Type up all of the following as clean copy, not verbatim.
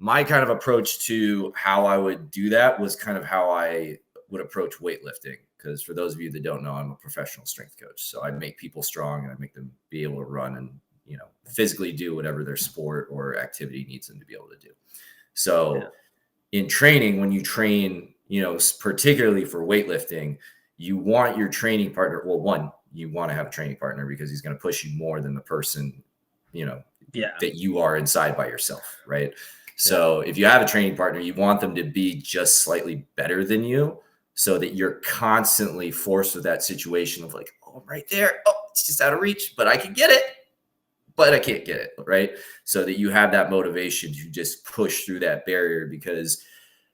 my kind of approach to how I would do that was kind of how I would approach weightlifting. Because for those of you that don't know, I'm a professional strength coach. So I make people strong and I make them be able to run and, physically do whatever their sport or activity needs them to be able to do. So in training, when you train, particularly for weightlifting, you want your training partner. Well, one, you want to have a training partner because he's going to push you more than the person, that you are inside by yourself. Right. So if you have a training partner, you want them to be just slightly better than you so that you're constantly forced with that situation of like, oh, I'm right there. Oh, it's just out of reach, but I can get it. But I can't get it, right? So that you have that motivation to just push through that barrier, because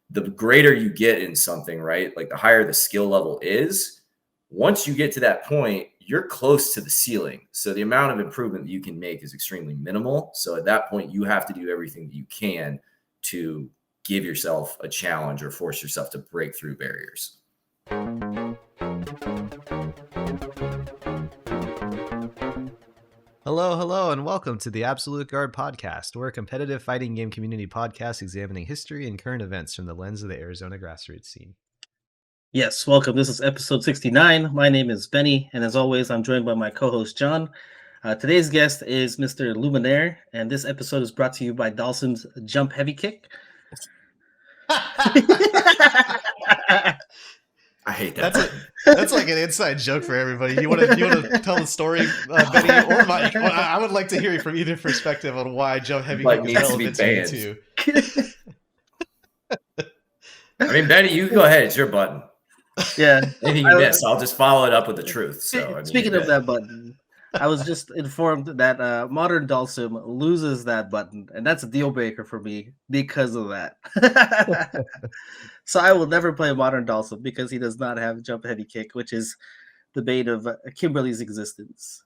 the greater you get in something, right? Like the higher the skill level is, once you get to that point, you're close to the ceiling. So the amount of improvement that you can make is extremely minimal. So at that point, you have to do everything that you can to give yourself a challenge or force yourself to break through barriers. Hello, and welcome to the Absolute Guard Podcast. We're a competitive fighting game community podcast examining history and current events from the lens of the Arizona grassroots scene. Yes, welcome. This is episode 69. My name is Benny, and as always, I'm joined by my co-host, Jon. Today's guest is Mr. Lumina1re, and this episode is brought to you by Dawson's Jump Heavy Kick. I hate that. That's like an inside joke for everybody. You want to tell the story, Benny or Mike? Well, I would like to hear from either perspective on why Jump Heavy Kick is relevant to you two. I mean, Benny, you can go ahead. It's your button. Yeah. Anything you miss, I'll just follow it up with the truth. So, speaking of that button, I was just informed that modern Dalsim loses that button, and that's a deal breaker for me because of that. So I will never play modern Dalsim because he does not have Jump Heavy Kick, which is the bane of Kimberly's existence.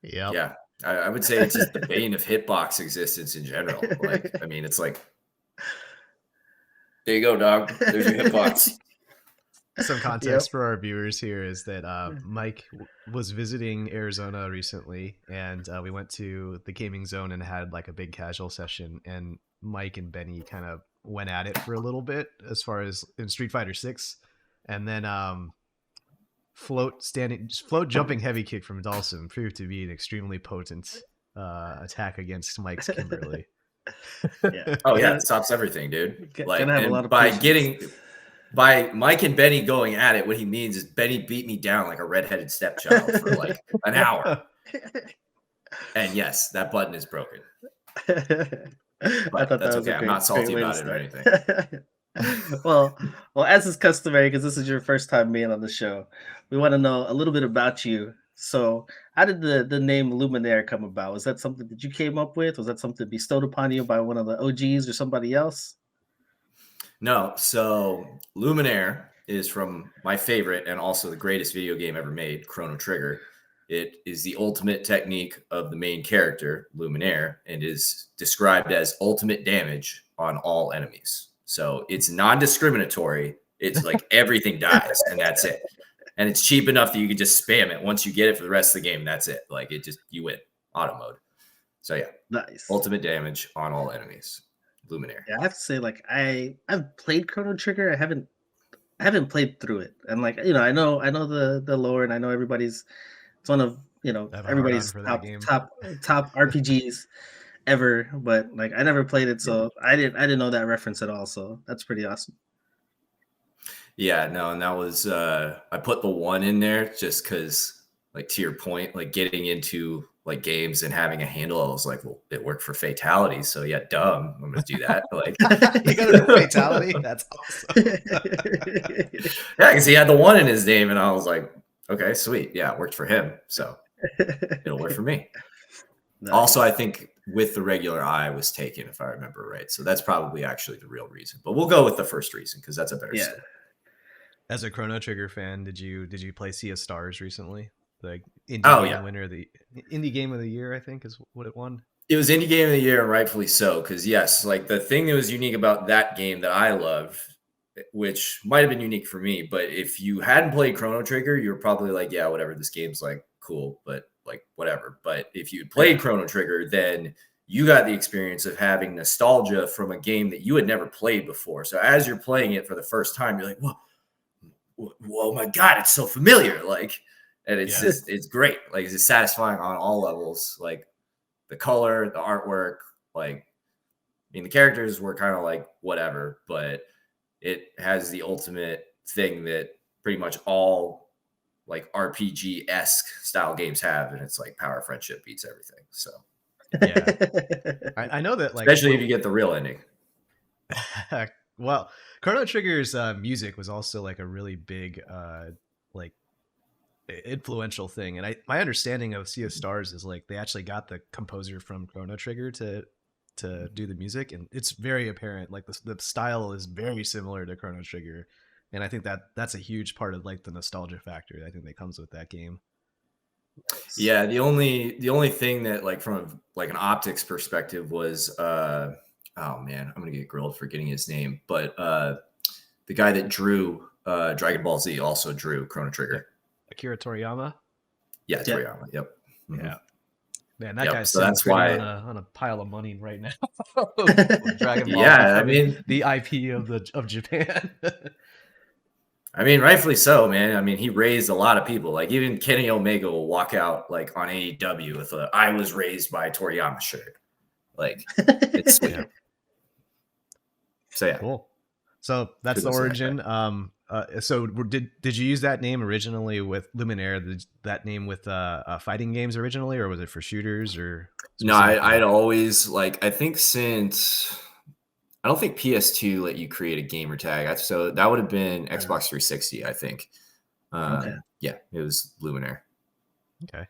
Yep. Yeah, I would say it's just the bane of hitbox existence in general. Like, I mean, it's like, there you go, dog. There's your hitbox. Some context for our viewers here is that Mike was visiting Arizona recently, and we went to the gaming zone and had like a big casual session, and Mike and Benny kind of went at it for a little bit as far as in Street Fighter 6, and then float jumping heavy kick from Dalsim proved to be an extremely potent attack against Mike's Kimberly. It stops everything, dude. By Mike and Benny going at it, what he means is Benny beat me down like a redheaded stepchild for like an hour. And yes, that button is broken. But that's okay. I'm not salty about it or anything. Well, as is customary, because this is your first time being on the show, we want to know a little bit about you. So how did the name Lumina1re come about? Was that something that you came up with? Was that something bestowed upon you by one of the OGs or somebody else? No. So Lumina1re is from my favorite and also the greatest video game ever made, Chrono Trigger. It is the ultimate technique of the main character, Lumina1re, and is described as ultimate damage on all enemies. So it's non-discriminatory. It's like everything dies, and that's it. And it's cheap enough that you can just spam it. Once you get it for the rest of the game, that's it. Like you win. Auto mode. So yeah. Nice. Ultimate damage on all enemies. Lumina1re. Yeah, I have to say, like, I've played Chrono Trigger. I haven't played through it. And like, I know the lore, and I know everybody's, it's one of, everybody's top RPGs ever, but like I never played it, so I didn't know that reference at all. So that's pretty awesome. Yeah, no, and that was I put the one in there just because, like, to your point, like getting into like games and having a handle, I was like, well, it worked for fatality, so yeah, dumb, I'm gonna do that. Like, you got a fatality? That's awesome. Yeah, because he had the one in his name, and I was like, okay, sweet, yeah, it worked for him, so it'll work for me. Nice. Also, I think with the regular eye was taken, if I remember right, so that's probably actually the real reason. But we'll go with the first reason because that's a better story. As a Chrono Trigger fan, did you play Sea of Stars recently? The indie game winner, the indie game of the year, I think, is what it won. It was indie game of the year, and rightfully so. Because yes, like the thing that was unique about that game that I loved, which might have been unique for me, but if you hadn't played Chrono Trigger, you're probably like, yeah, whatever. This game's like cool, but like whatever. But if you played Chrono Trigger, then you got the experience of having nostalgia from a game that you had never played before. So as you're playing it for the first time, you're like, whoa, my God, it's so familiar. Like, and it's just, it's great. Like, it's satisfying on all levels. Like the color, the artwork, like, I mean, the characters were kind of like whatever, but it has the ultimate thing that pretty much all like RPG-esque style games have, and it's like power friendship beats everything. So yeah, I know that, like, especially if you get the real ending. Well, Chrono Trigger's music was also like a really big like influential thing, and my understanding of Sea of Stars is like they actually got the composer from Chrono Trigger to do the music, and it's very apparent like the style is very similar to Chrono Trigger. And I think that's a huge part of like the nostalgia factor I think that comes with that game. Yeah, the only thing that like from like an optics perspective was oh man, I'm gonna get grilled for getting his name, but the guy that drew Dragon Ball Z also drew Chrono Trigger. Akira Toriyama. Yeah, Toriyama. Yep. Mm-hmm. Yeah. Man, that guy's so that's why on a pile of money right now. Dragon Ball. Yeah, I mean the IP of Japan. I mean, rightfully so, man. I mean, he raised a lot of people. Like even Kenny Omega will walk out like on AEW with a "I was raised by Toriyama" shirt. Like it's sweet. So yeah, cool. So that's the origin. So did you use that name originally with Lumina1re? That name with fighting games originally, or was it for shooters? Or no, I'd always like. I think since. I don't think PS2 let you create a gamer tag. So that would have been Xbox 360, I think. Yeah, it was Lumina1re. Okay.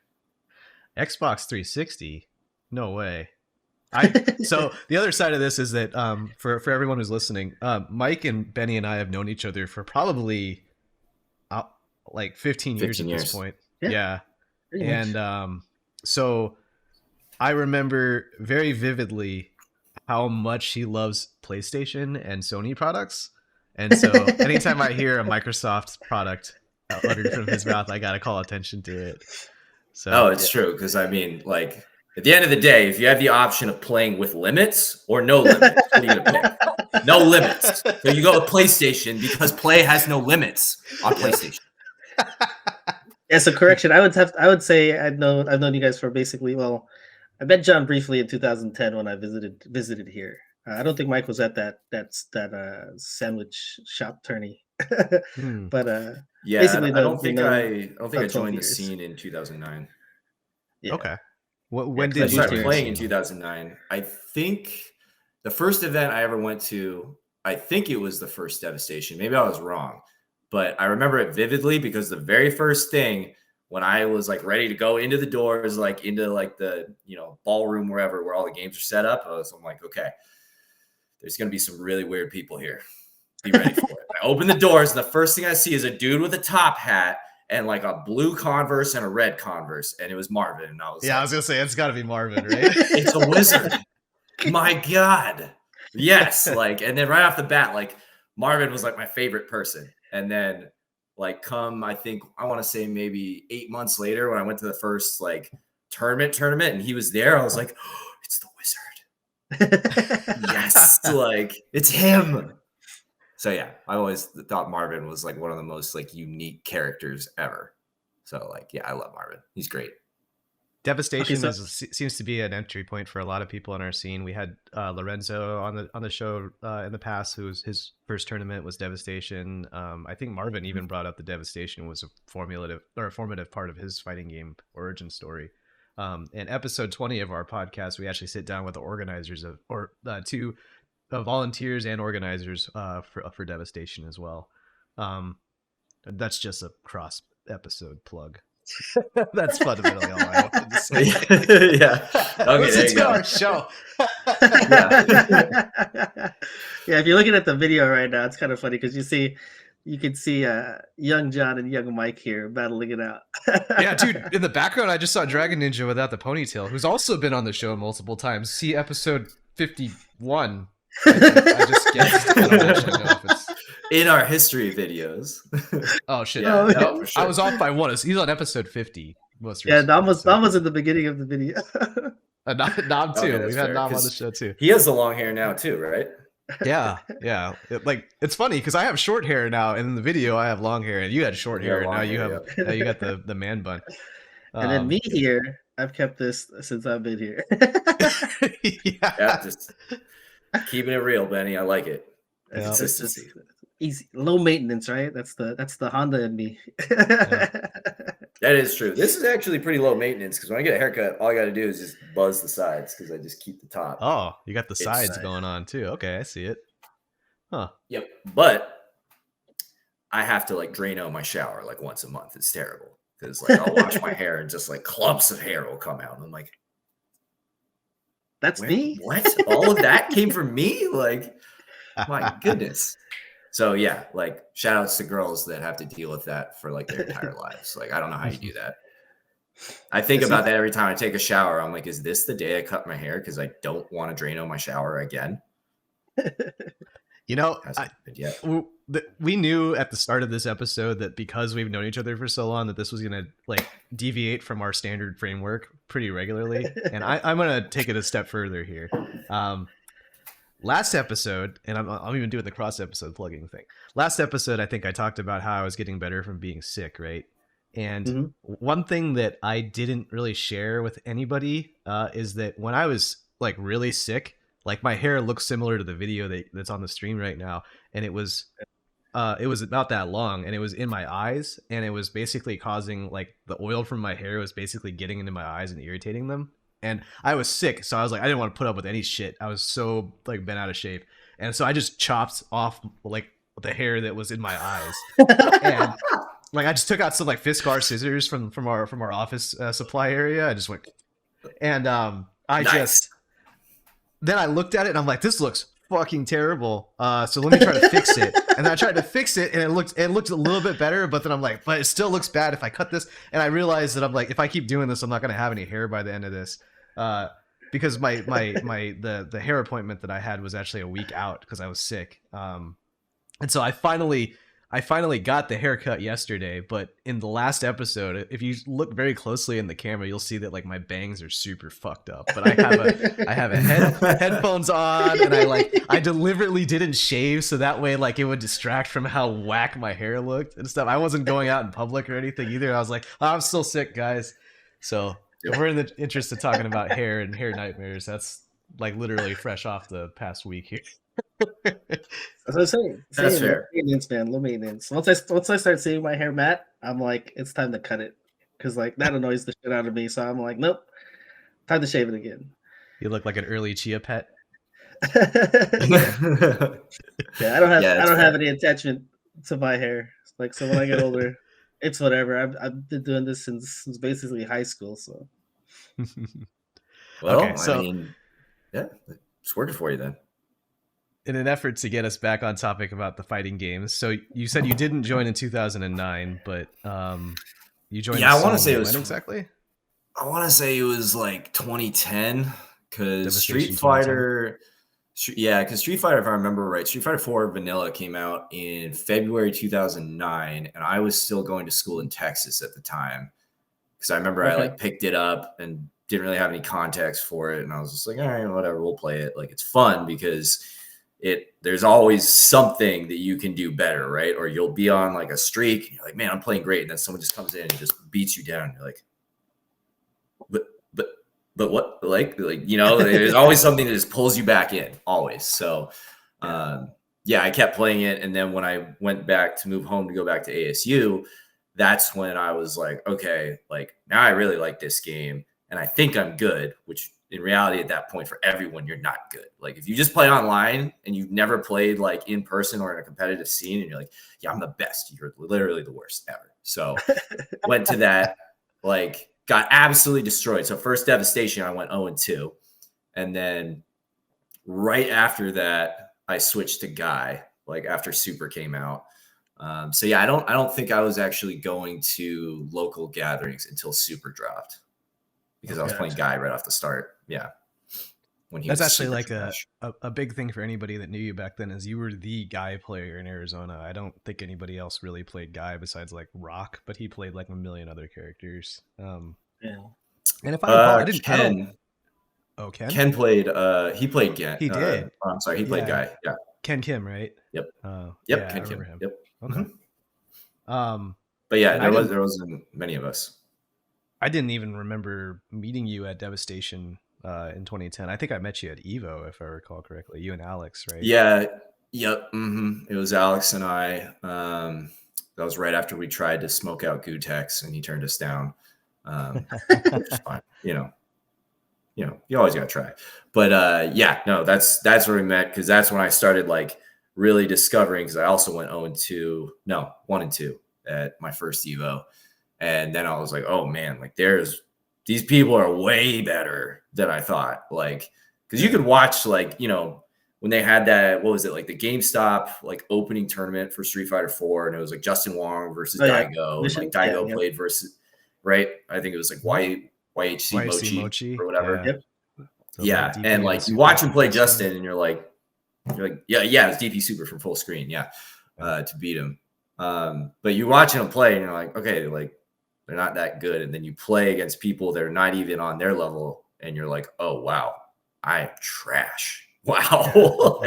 Xbox 360? No way. So the other side of this is that for everyone who's listening, Mike and Benny and I have known each other for probably like 15 years at this point. Yeah. And so I remember very vividly how much he loves PlayStation and Sony products. And so anytime I hear a Microsoft product uttered from his mouth, I got to call attention to it. So it's true. Because I mean, like at the end of the day, if you have the option of playing with limits or no limits, what are you going to pick? No limits. So you go with PlayStation because play has no limits on PlayStation. Yeah, so correction. I would say I've known you guys for basically, well, I met Jon briefly in 2010 when I visited here. I don't think Mike was at that sandwich shop tourney, but yeah, basically I don't think I joined the scene in 2009. Yeah. Okay, when did you start playing in 2009? I think the first event I ever went to, I think it was the first Devastation. Maybe I was wrong, but I remember it vividly because the very first thing. When I was like ready to go into the doors, like into like the, ballroom, wherever, where all the games are set up, I'm like, okay, there's going to be some really weird people here. Be ready for it. I open the doors. And the first thing I see is a dude with a top hat and like a blue Converse and a red Converse. And it was Marvin. And I was I was going to say, it's gotta be Marvin, right? It's a wizard. My God. Yes. Like, and then right off the bat, like Marvin was like my favorite person. And then like I think I want to say maybe 8 months later when I went to the first like tournament and he was there, I was like, oh, it's the wizard. Yes, like it's him. So yeah, I always thought Marvin was like one of the most like unique characters ever. So like, yeah, I love Marvin. He's great. Devastation seems to be an entry point for a lot of people in our scene. We had Lorenzo on the show in the past, his first tournament was Devastation. I think Marvin even brought up the Devastation was a formative part of his fighting game origin story. In episode 20 of our podcast, we actually sit down with the organizers two volunteers and organizers for Devastation as well. That's just a cross episode plug. That's fundamentally all I wanted to say. Yeah. Okay, listen to our show. Yeah, if you're looking at the video right now, it's kind of funny because you can see young Jon and young Mike here battling it out. Yeah, dude. In the background, I just saw Dragon Ninja without the ponytail, who's also been on the show multiple times. See episode 51. I just guessed. I don't actually know if it's in our history videos. Oh shit! Yeah, no, for sure. I was off by one. He's on episode 50 most recently. Yeah, that was so. in the beginning of the video. Nom too. Okay, We've had Nom on the show too. He has the long hair now too, right? Yeah. It's funny because I have short hair now, and in the video I have long hair, and you had short hair, and now you got the man bun. And then me here, I've kept this since I've been here. Yeah, just keeping it real, Benny. I like it. Consistency. Easy, low maintenance, right? That's the Honda in me. That is true. This is actually pretty low maintenance because when I get a haircut, all I got to do is just buzz the sides because I just keep the top. Oh, you got the sides going on too. Okay, I see it. Huh. Yep. But I have to like Drano my shower like once a month. It's terrible because like I'll wash my hair and just like clumps of hair will come out. And I'm like, that's me? What? All of that came from me? Like, my goodness. So yeah, like shout outs to girls that have to deal with that for like their entire lives. Like, I don't know how you do that. I think about that every time I take a shower. I'm like, is this the day I cut my hair? Because I don't want to Drano my shower again. You know, we knew at the start of this episode that because we've known each other for so long that this was going to like deviate from our standard framework pretty regularly. And I'm going to take it a step further here. Last episode, and I'm even doing the cross episode plugging thing. Last episode, I think I talked about how I was getting better from being sick, right? And one thing that I didn't really share with anybody is that when I was like really sick, like my hair looks similar to the video that's on the stream right now, and it was about that long, and it was in my eyes, and it was basically causing like the oil from my hair was basically getting into my eyes and irritating them. And I was sick, so I was like, I didn't want to put up with any shit. I was so like bent out of shape, and so I just chopped off like the hair that was in my eyes, and like I just took out some like Fiskar scissors from our office supply area. I just went, and then I looked at it and I'm like, this looks fucking terrible. So let me try to fix it. And I tried to fix it, and it looked a little bit better, but then I'm like, but it still looks bad if I cut this. And I realized that I'm like, if I keep doing this, I'm not going to have any hair by the end of this. Because the hair appointment that I had was actually a week out because I was sick. And so I finally got the haircut yesterday, but in the last episode, if you look very closely in the camera, you'll see that like my bangs are super fucked up. But I have headphones on, and I deliberately didn't shave so that way like it would distract from how whack my hair looked and stuff. I wasn't going out in public or anything either. I was like, oh, I'm still sick, guys. So if we're in the interest of talking about hair and hair nightmares, that's like literally fresh off the past week here. That's what I'm saying. That's fair. Low maintenance, man. Low maintenance. Once I start seeing my hair matte, I'm like, it's time to cut it because like that annoys the shit out of me. So I'm like, nope, time to shave it again. You look like an early chia pet. Yeah, I don't have any attachment to my hair. Like, so when I get older, it's whatever. I've been doing this since basically high school. So, well, okay, so, I mean, yeah, it's working for you then. In an effort to get us back on topic about the fighting games, so you said you didn't join in 2009, but you joined. Yeah, I want to say it was exactly. I want to say it was like 2010 because Street Fighter. Yeah, because Street Fighter, if I remember right, Street Fighter 4 Vanilla came out in February 2009, and I was still going to school in Texas at the time. Because I remember I like picked it up and didn't really have any context for it, and I was just like, all right, whatever, we'll play it. Like, it's fun because there's always something that you can do better, right? Or you'll be on like a streak, and you're like, man, I'm playing great, and then someone just comes in and just beats you down. You're like, but what, like you know, there's always something that just pulls you back in, always. So, yeah, I kept playing it, and then when I went back to move home to go back to ASU, that's when I was like, okay, like now I really like this game, and I think I'm good. Which in reality, at that point, for everyone, you're not good. Like if you just play online and you've never played like in person or in a competitive scene, and you're like, yeah, I'm the best. You're literally the worst ever. So went to that, like. Got absolutely destroyed. So first devastation, I went 0-2. And then right after that, I switched to Guy, like after Super came out. So yeah, I don't think I was actually going to local gatherings until Super dropped because I was playing Guy right off the start. Yeah. When he That's actually like a big thing for anybody that knew you back then is you were the Guy player in Arizona. I don't think anybody else really played Guy besides like Rock, but he played like a million other characters. Yeah. And if I recall, I didn't. Oh, Ken? Ken played. He played Gent. He did. I'm sorry. He played Guy. Yeah. Ken Kim, right? Yep. Yep. Yeah, Ken Kim. Him. Yep. Okay. But yeah, there wasn't many of us. I didn't even remember meeting you at Devastation in 2010. I think I met you at Evo, if I recall correctly. You and Alex, right? Yeah. Yep. It was Alex and I. That was right after we tried to smoke out Gutex, and he turned us down. Which is fine. You always got to try. But yeah, no, that's where we met, because that's when I started like really discovering, because I also went 1 and 2 at my first Evo. And then I was like, oh man, like these people are way better than I thought. Like, because you could watch like, when they had that, what was it, like the GameStop like opening tournament for Street Fighter 4, and it was like Justin Wong versus Daigo. And, like Daigo played versus, right? I think it was like YHC Mochi or whatever. Yeah. And like you watch him play Justin, and you're like, yeah, it's DP Super from full screen. Yeah. To beat him. But you watching them play, and you're like, okay, like they're not that good. And then you play against people that are not even on their level, and you're like, oh wow, I'm trash. Wow.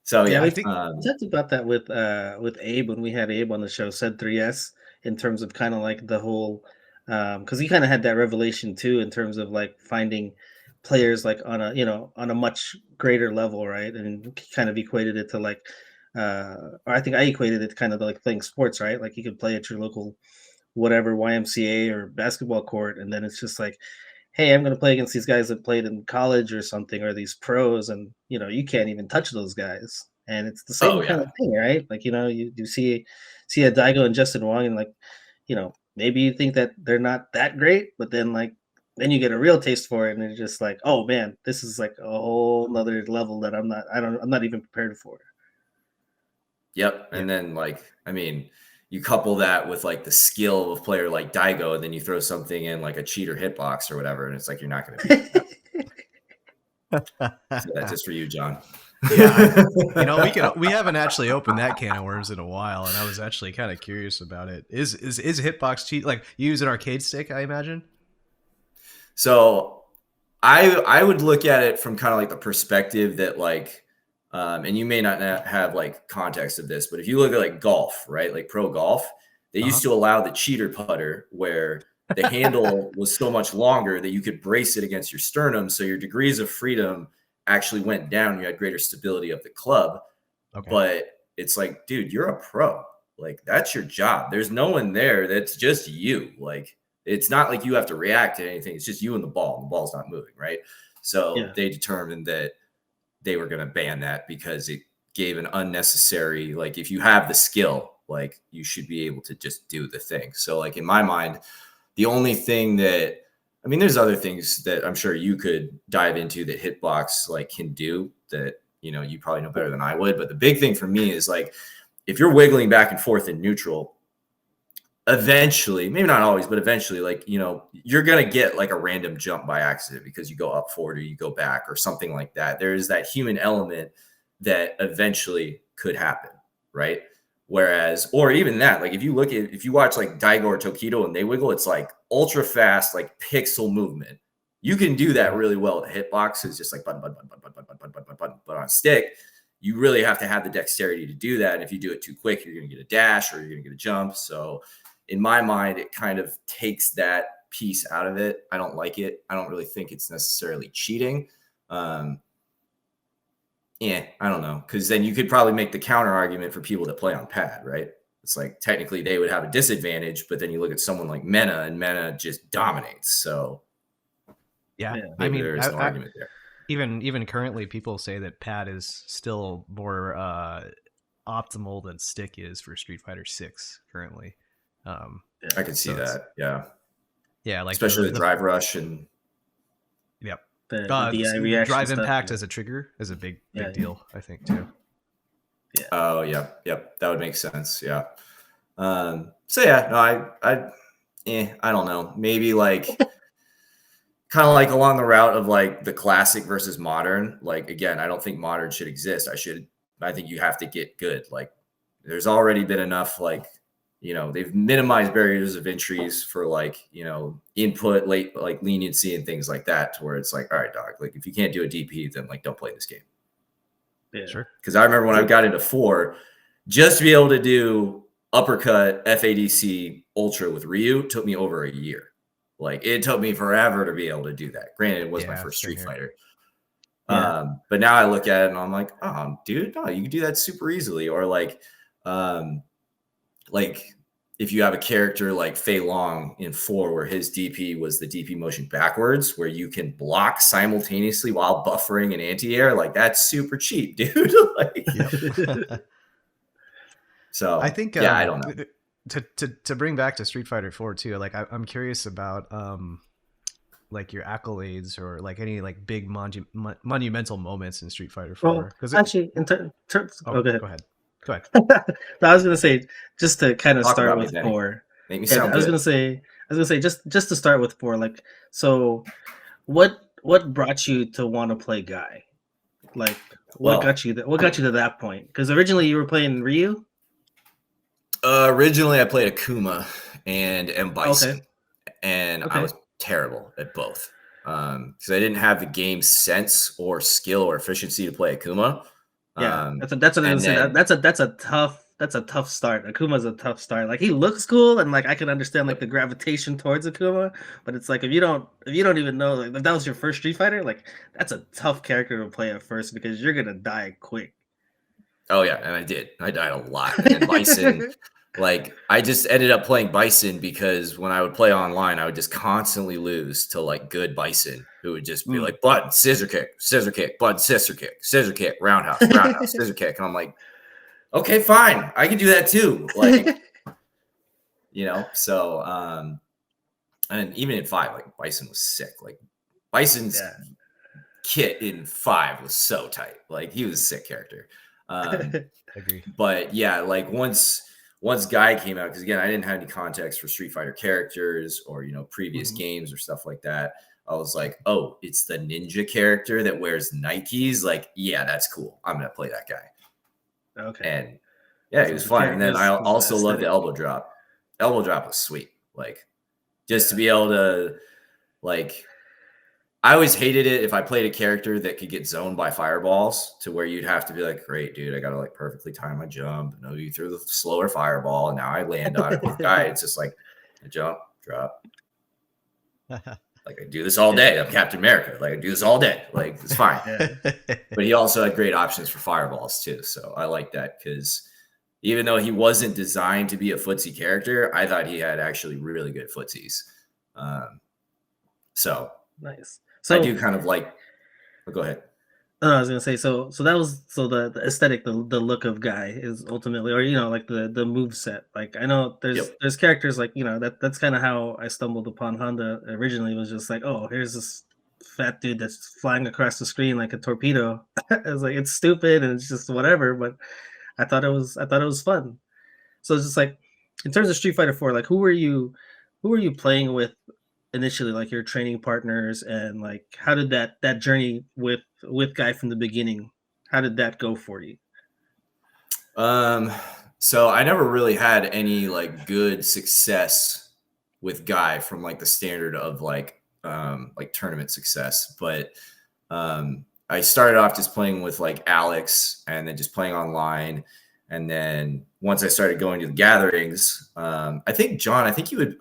So yeah, I think we talked about that with Abe when we had Abe on the show, said 3S, in terms of kind of like the whole, because he kind of had that revelation too, in terms of like finding players like on a much greater level, right? And he kind of equated it to like, or I think I equated it to kind of like playing sports, right? Like you could play at your local whatever YMCA or basketball court, and then it's just like, hey, I'm going to play against these guys that played in college or something, or these pros, and you can't even touch those guys. And it's the same kind of thing, right? Like you see a Daigo and Justin Wong, and like maybe you think that they're not that great, but then you get a real taste for it, and it's just like, oh man, this is like a whole nother level that I'm not even prepared for. Yep. And then like, I mean, you couple that with like the skill of a player like Daigo, and then you throw something in like a cheater hitbox or whatever, and it's like you're not going to beat them. So that's just for you, John. Yeah, we haven't actually opened that can of worms in a while, and I was actually kind of curious about it. Is hitbox cheat? Like you use an arcade stick, I imagine. So I would look at it from kind of like the perspective that like. And you may not have like context of this, but if you look at like golf, right, like pro golf, they used to allow the cheater putter, where the handle was so much longer that you could brace it against your sternum, so your degrees of freedom actually went down. You had greater stability of the club. But it's like, dude, you're a pro. Like that's your job. There's no one there. That's just you. Like it's not like you have to react to anything. It's just you and the ball. The ball's not moving, right? So they determined that they were going to ban that because it gave an unnecessary, like if you have the skill, like you should be able to just do the thing. So like in my mind, the only thing that, I mean, there's other things that I'm sure you could dive into that hitbox like can do that, you probably know better than I would. But the big thing for me is like, if you're wiggling back and forth in neutral, eventually, maybe not always, but eventually, like, you're going to get like a random jump by accident because you go up forward or you go back or something like that. There is that human element that eventually could happen, right? Whereas, or even that, like if you watch like Daigo or Tokido and they wiggle, it's like ultra fast, like pixel movement. You can do that really well. The hitbox is just like button, button, button, button, button, button, button, button. But on stick, you really have to have the dexterity to do that. And if you do it too quick, you're going to get a dash or you're going to get a jump. So in my mind, it kind of takes that piece out of it. I don't like it. I don't really think it's necessarily cheating. I don't know. Because then you could probably make the counter argument for people that play on pad, right? It's like technically they would have a disadvantage, but then you look at someone like Mena, and Mena just dominates. So yeah. I mean, there's no argument there. Even currently, people say that pad is still more optimal than stick is for Street Fighter 6 currently. I can see that. Yeah, like especially the drive rush and the drive impact as a trigger is a big deal, I think, too. Yeah. Oh yeah, yep, that would make sense. Yeah. So yeah, no, I don't know. Maybe like kind of like along the route of like the classic versus modern. Like again, I don't think modern should exist. I think you have to get good. Like there's already been enough like they've minimized barriers of entries for like, input, late, like leniency and things like that, to where it's like, all right, dog, like if you can't do a DP, then like don't play this game. Yeah. Sure. Because I remember when I got into 4, just to be able to do uppercut, FADC, ultra with Ryu took me over a year. Like it took me forever to be able to do that. Granted, it was my first Street Fighter. Yeah. But now I look at it and I'm like, oh, dude, no, you can do that super easily. Or like if you have a character like Fei Long in 4, where his DP was the DP motion backwards, where you can block simultaneously while buffering an anti-air, like that's super cheap, dude. Like, so I think, I don't know. To bring back to Street Fighter 4 too, like I'm curious about like your accolades or like any like big monumental moments in Street Fighter 4. Well, actually, in terms, go ahead. I was gonna say, just to kind of start with 4. Make me sound good. I was gonna say just to start with 4. Like, so what brought you to want to play Guy? Like, what got you to that point? Because originally you were playing Ryu. Originally I played Akuma and M. Bison, and Okay. I was terrible at both because I didn't have the game sense or skill or efficiency to play Akuma. Yeah, that's what I was gonna say. That's a tough start. Akuma's a tough start. Like, he looks cool, and like I can understand like the gravitation towards Akuma, but it's like if you don't even know, like if that was your first Street Fighter, like that's a tough character to play at first because you're gonna die quick. Oh yeah, and I did. I died a lot. And then Bison, like I just ended up playing Bison because when I would play online, I would just constantly lose to like good Bison, who would just be like button, scissor kick, button, scissor kick, roundhouse, scissor kick, and I'm like, okay, fine, I can do that too. Like, so and even in 5, like Bison was sick. Like Bison's kit in 5 was so tight. Like he was a sick character. Agree. But yeah, like once Guy came out, because again, I didn't have any context for Street Fighter characters or previous games or stuff like that. I was like, oh, it's the ninja character that wears Nikes. Like, yeah, that's cool. I'm gonna play that guy. Okay. And yeah, it was fun. And then I also loved the elbow drop. Elbow drop was sweet. Like, just to be able to, like, I always hated it if I played a character that could get zoned by fireballs, to where you'd have to be like, great, dude, I got to like perfectly time my jump. No, you threw the slower fireball and now I land on it. With Guy, it's just like a jump, drop. Like I do this all day. I'm Captain America. Like I do this all day. Like it's fine. But he also had great options for fireballs too. So I like that, because even though he wasn't designed to be a footsie character, I thought he had actually really good footsies. So nice. So I do kind of like. Go ahead. I was gonna say, so that was the aesthetic, the look of Guy is ultimately, or like the move set. Like I know there's characters like that's kind of how I stumbled upon Honda originally. Was just like, oh, here's this fat dude that's flying across the screen like a torpedo. I was like, it's stupid and it's just whatever, but I thought it was fun. So it's just like, in terms of Street Fighter 4, like who were you playing with initially, like your training partners, and like how did that journey with Guy from the beginning, how did that go for you? So I never really had any like good success with Guy from like the standard of like tournament success, but I started off just playing with like Alex and then just playing online. And then once I started going to the gatherings, I think Jon,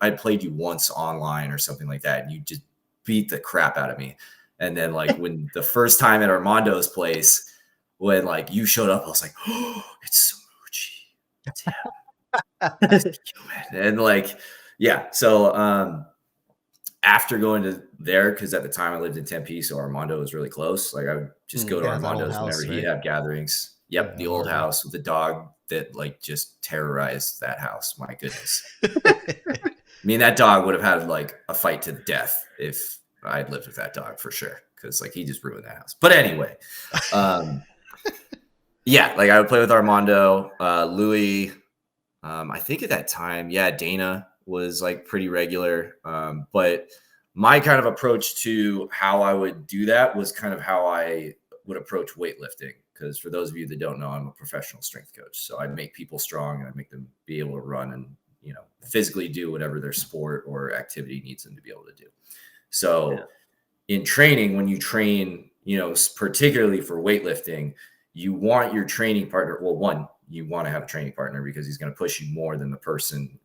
I played you once online or something like that, and you just beat the crap out of me. And then like when the first time at Armando's place, when like you showed up, I was like, oh, it's Samuchi. And like, yeah. So after going to there, because at the time I lived in Tempe, so Armando was really close. Like I would just go to Armando's whenever he'd have gatherings. Yep, the old house with the dog that like just terrorized that house. My goodness. I mean, that dog would have had like a fight to the death if I'd lived with that dog for sure, because like he just ruined that house. But anyway, yeah, like I would play with Armando, Louis. I think at that time, Dana was like pretty regular. But my kind of approach to how I would do that was kind of how I would approach weightlifting. Because for those of you that don't know, I'm a professional strength coach. So I make people strong and I make them be able to run and, physically do whatever their sport or activity needs them to be able to do. So in training, when you train, particularly for weightlifting, you want your training partner. Well, one, you want to have a training partner because he's going to push you more than the person,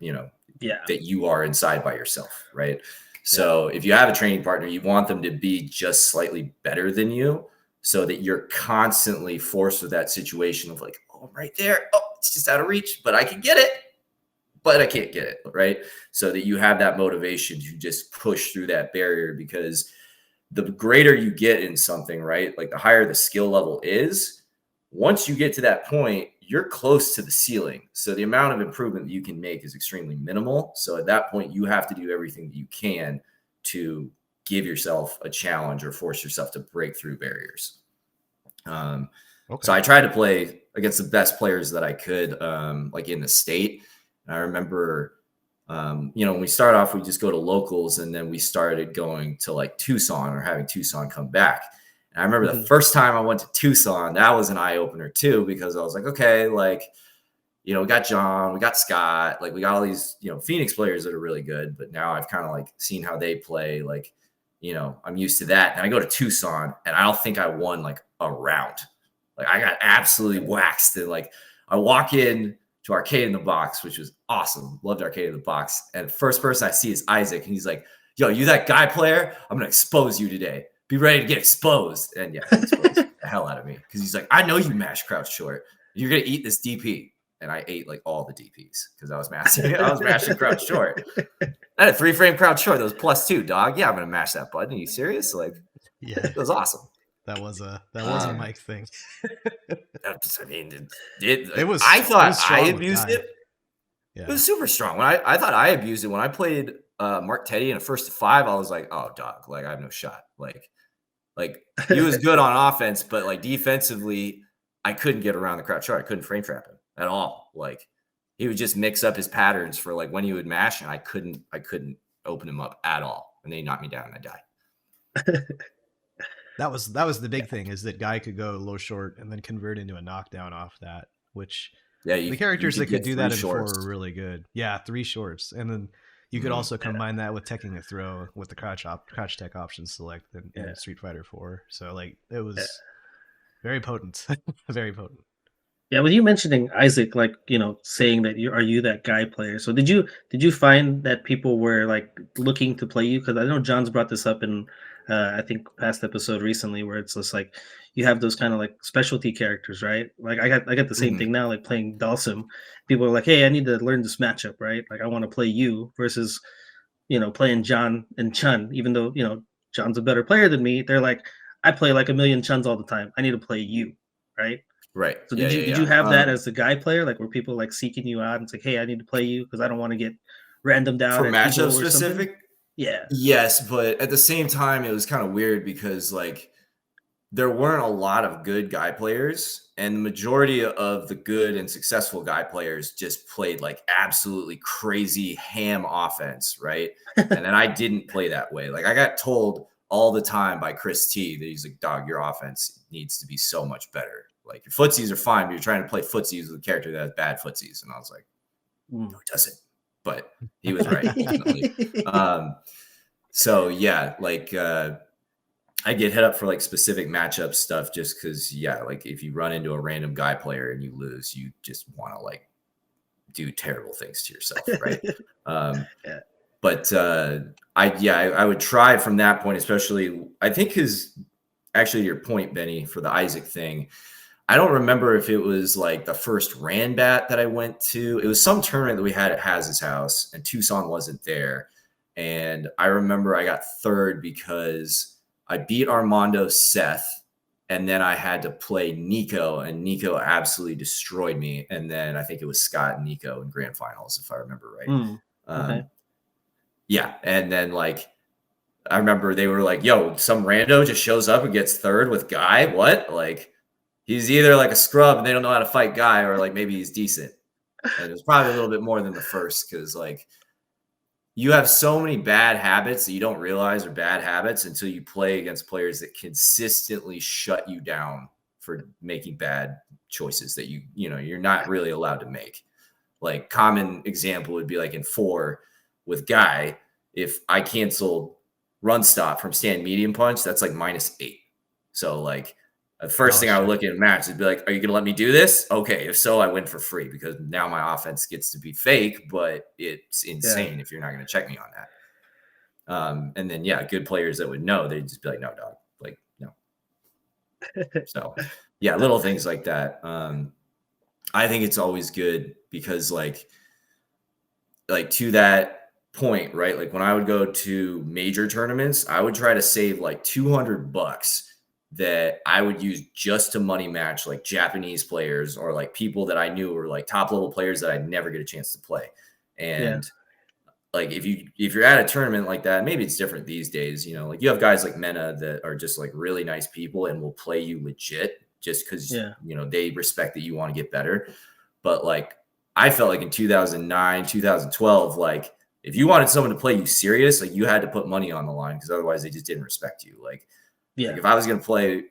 that you are inside by yourself. Right. So if you have a training partner, you want them to be just slightly better than you so that you're constantly forced with that situation of like, oh, I'm right there. Oh, it's just out of reach, but I can get it, but I can't get it. Right. So that you have that motivation to just push through that barrier, because the greater you get in something, right, like the higher the skill level is, once you get to that point, you're close to the ceiling. So the amount of improvement that you can make is extremely minimal. So at that point, you have to do everything that you can to give yourself a challenge or force yourself to break through barriers. So I tried to play against the best players that I could, like in the state. And I remember, when we start off, we just go to locals, and then we started going to like Tucson or having Tucson come back. And I remember the first time I went to Tucson, that was an eye opener too, because I was like, okay, like, we got Jon, we got Scott, like we got all these, Phoenix players that are really good, but now I've kind of like seen how they play. Like, I'm used to that. And I go to Tucson and I don't think I won like a round. Like I got absolutely waxed. And like, I walk in to Arcade in the Box, which was awesome. Loved Arcade in the Box. And the first person I see is Isaac. And he's like, yo, you that guy player? I'm going to expose you today. Be ready to get exposed. And yeah, he exposed the hell out of me. Because he's like, I know you mash crouch short. You're going to eat this DP. And I ate like all the DPs because I was mashing crouch short. I had a 3-frame crouch short. That was +2, dog. Yeah, I'm going to mash that button. Are you serious? Like, it was awesome. That was a Mike thing. I mean, it was. I thought I abused it. Yeah. It was super strong. I thought I abused it when I played Mark Teddy in a 1st to 5. I was like, oh, dog, like I have no shot. Like he was good on offense, but like defensively, I couldn't get around the crouch short. I couldn't frame trap him at all. Like he would just mix up his patterns for like when he would mash, and I couldn't open him up at all. And then he knocked me down and I died. That was the big thing, is that guy could go low short and then convert into a knockdown off that, which the characters that could do that in 4 were really good. Yeah, 3 shorts. And then you could also combine that with teching a throw with the crouch tech option select in Street Fighter 4. So like it was very potent. Very potent. Yeah, with you mentioning Isaac, like, saying that are you that guy player? So did you find that people were like looking to play you? Because I know Jon's brought this up in I think past episode recently, where it's just like you have those kind of like specialty characters, right? Like I got the same thing now, like playing Dalsim. People are like, hey, I need to learn this matchup, right? Like I want to play you versus playing Jon and Chun. Even though Jon's a better player than me, they're like, I play like a million Chuns all the time. I need to play you, right? Right. So did you have that as the guy player? Like were people like seeking you out and say, hey, I need to play you because I don't want to get random down for matchup specific? Something? Yeah. Yes, but at the same time, it was kind of weird because like there weren't a lot of good guy players, and the majority of the good and successful guy players just played like absolutely crazy ham offense, right? And then I didn't play that way. Like I got told all the time by Chris T that he's like, dog, your offense needs to be so much better. Like your footsies are fine, but you're trying to play footsies with a character that has bad footsies. And I was like, no, it doesn't. But he was right. Definitely. So yeah, like I get hit up for like specific matchup stuff just because, like if you run into a random guy player and you lose, you just want to like do terrible things to yourself, right? But I would try from that point, especially I think because actually your point, Benny, for the Isaac thing, I don't remember if it was like the first Ranbat that I went to. It was some tournament that we had at Haz's house, and Tucson wasn't there. And I remember I got 3rd because I beat Armando Seth, and then I had to play Nico, and Nico absolutely destroyed me. And then I think it was Scott and Nico in grand finals, if I remember right. Okay. Yeah, and then like I remember they were like, "Yo, some rando just shows up and gets 3rd with Guy. What? Like." He's either like a scrub and they don't know how to fight Guy, or like maybe he's decent. And it was probably a little bit more than the first, because like you have so many bad habits that you don't realize are bad habits until you play against players that consistently shut you down for making bad choices that you're not really allowed to make. Like common example would be like in 4 with Guy, if I canceled run stop from stand medium punch, that's like -8. So like the first thing I would look at a match is be like, are you going to let me do this? Okay. If so, I win for free because now my offense gets to be fake, but it's insane if you're not going to check me on that. And then, yeah, good players that would know, they'd just be like, no, dog, like, no. So, yeah, little things like that. I think it's always good because like to that point, right? Like when I would go to major tournaments, I would try to save like $200 that I would use just to money match like Japanese players or like people that I knew were like top level players that I'd never get a chance to play. And like if you're at a tournament like that, maybe it's different these days, you know, like you have guys like Mena that are just like really nice people and will play you legit just because you know they respect that you want to get better. But like I felt like in 2009, 2012, like if you wanted someone to play you serious, like you had to put money on the line because otherwise they just didn't respect you. Like if I was going to play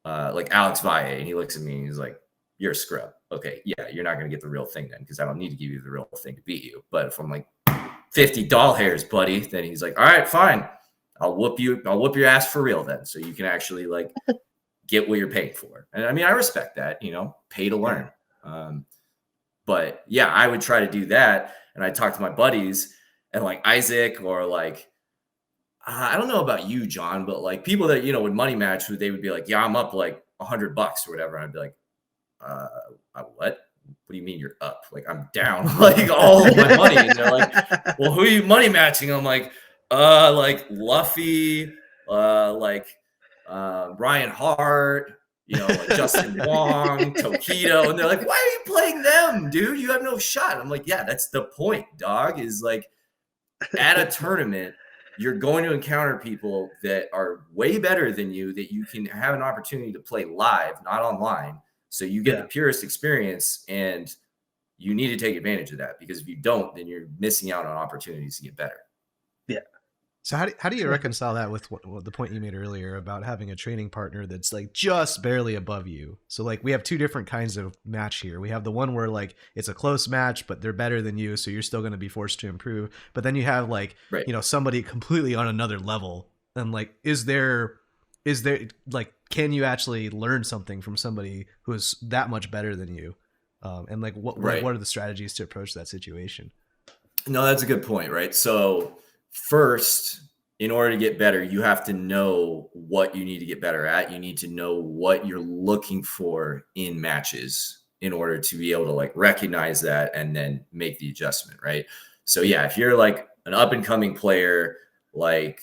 like Alex Valle and he looks at me and he's like, you're a scrub. Okay. Yeah. You're not going to get the real thing then because I don't need to give you the real thing to beat you. But if I'm like 50 doll hairs, buddy, then he's like, all right, fine. I'll whoop your ass for real then. So you can actually like get what you're paying for. And I mean, I respect that, you know, pay to learn. But yeah, I would try to do that. And I talk to my buddies and like Isaac or like, I don't know about you, John, but like people that, you know, would money match who they would be like, yeah, I'm up like $100 or whatever. And I'd be like, what? What do you mean you're up? Like I'm down like all of my money. And they're like, well, who are you money matching? I'm like Luffy, Ryan Hart, you know, like Justin Wong, Tokido. And they're like, why are you playing them, dude? You have no shot. I'm like, yeah, that's the point, dog, is like at a tournament, you're going to encounter people that are way better than you that you can have an opportunity to play live, not online. So you get the purest experience and you need to take advantage of that because if you don't, then you're missing out on opportunities to get better. Yeah. So how do you reconcile that with what the point you made earlier about having a training partner that's like just barely above you? So like we have two different kinds of match here. We have the one where like it's a close match, but they're better than you, so you're still going to be forced to improve. But then you have like you know somebody completely on another level, and like is there like can you actually learn something from somebody who is that much better than you? And like what are the strategies to approach that situation? No, that's a good point, right? So first, in order to get better, you have to know what you need to get better at. You need to know what you're looking for in matches in order to be able to like recognize that and then make the adjustment, right? So yeah, if you're like an up and coming player, like,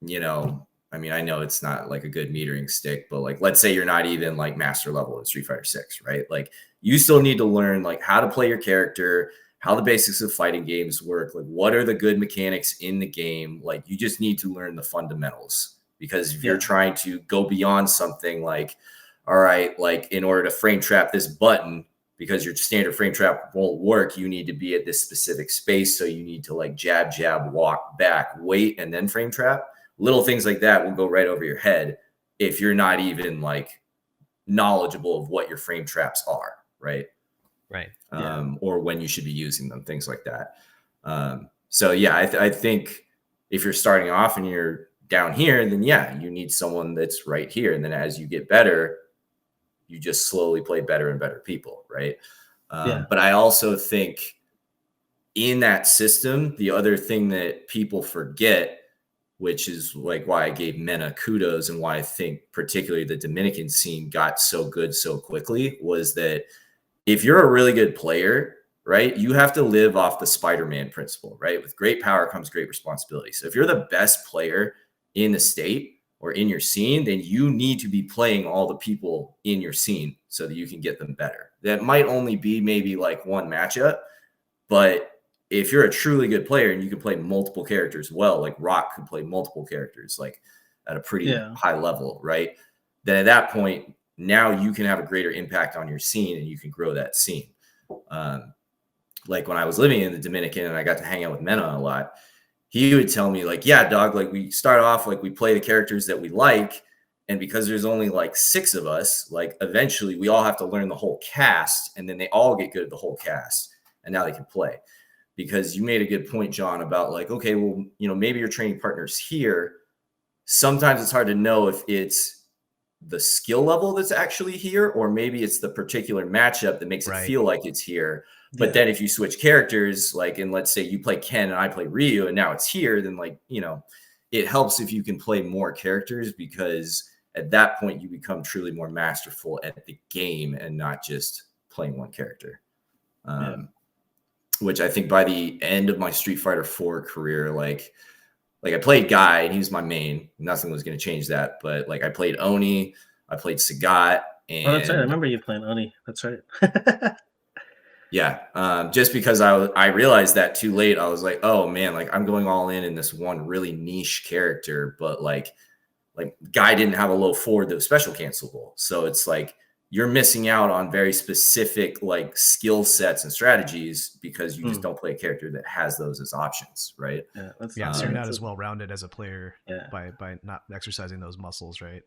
you know, I mean, I know it's not like a good metering stick, but like, let's say you're not even like master level in Street Fighter 6, right? Like you still need to learn like how to play your character, how the basics of fighting games work, like what are the good mechanics in the game. Like you just need to learn the fundamentals because if you're trying to go beyond something like, all right, like in order to frame trap this button, because your standard frame trap won't work, you need to be at this specific space. So you need to like jab, walk back, wait, and then frame trap. Little things like that will go right over your head if you're not even like knowledgeable of what your frame traps are, right? Right. Or when you should be using them, things like that. So yeah, I think if you're starting off and you're down here, then yeah, you need someone that's right here. And then as you get better, you just slowly play better and better people, right? But I also think in that system, the other thing that people forget, which is like why I gave Mena kudos and why I think particularly the Dominican scene got so good so quickly, was that if you're a really good player, right, you have to live off the Spider-Man principle, right? With great power comes great responsibility. So if you're the best player in the state or in your scene, then you need to be playing all the people in your scene so that you can get them better. That might only be maybe like one matchup, but if you're a truly good player and you can play multiple characters well, like Rock could play multiple characters like at a pretty high level, right? Then at that point, now you can have a greater impact on your scene and you can grow that scene. Like when I was living in the Dominican and I got to hang out with Mena a lot, he would tell me like, yeah, dog, like we start off, like we play the characters that we like. And because there's only like 6 of us, like eventually we all have to learn the whole cast and then they all get good at the whole cast. and now they can play. Because you made a good point, John, about like, okay, well, maybe your training partner's here. Sometimes it's hard to know if it's the skill level that's actually here, or maybe it's the particular matchup that makes it feel like it's here. But then if you switch characters, like, and let's say you play Ken and I play Ryu, and now it's here, then like, it helps if you can play more characters, because at that point you become truly more masterful at the game and not just playing one character. Which I think by the end of my Street Fighter 4 career, like I played Guy and he was my main. Nothing was going to change that. But like I played Oni, I played Sagat. And that's right. I remember you playing Oni. That's right. Yeah. Just because I realized that too late, I was like, oh man, like I'm going all in this one really niche character, but like Guy didn't have a low forward that was special cancelable. So it's like, you're missing out on very specific like skill sets and strategies because you just don't play a character that has those as options, right? Yeah, so you're not as well rounded as a player by not exercising those muscles, right?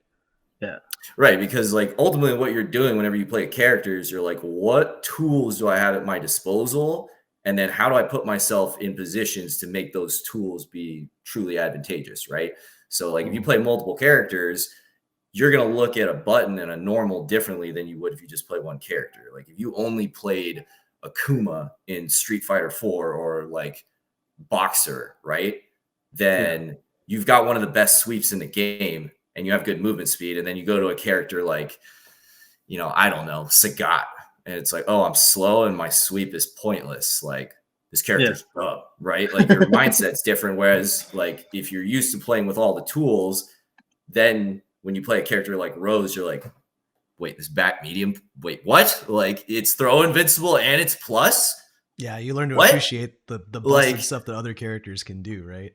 Yeah, right. Because like ultimately, what you're doing whenever you play a character is you're like, what tools do I have at my disposal, and then how do I put myself in positions to make those tools be truly advantageous, right? So like if you play multiple characters, you're going to look at a button and a normal differently than you would if you just play one character. Like if you only played Akuma in Street Fighter 4 or like Boxer, right? Then you've got one of the best sweeps in the game and you have good movement speed. And then you go to a character like, I don't know, Sagat. And it's like, oh, I'm slow and my sweep is pointless. Like this character's up, right? Like your mindset's different. Whereas like if you're used to playing with all the tools, then when you play a character like Rose, you're like, wait, this back medium, wait, what? Like it's throw invincible and it's plus? Yeah, you learn to appreciate the busted stuff that other characters can do, right?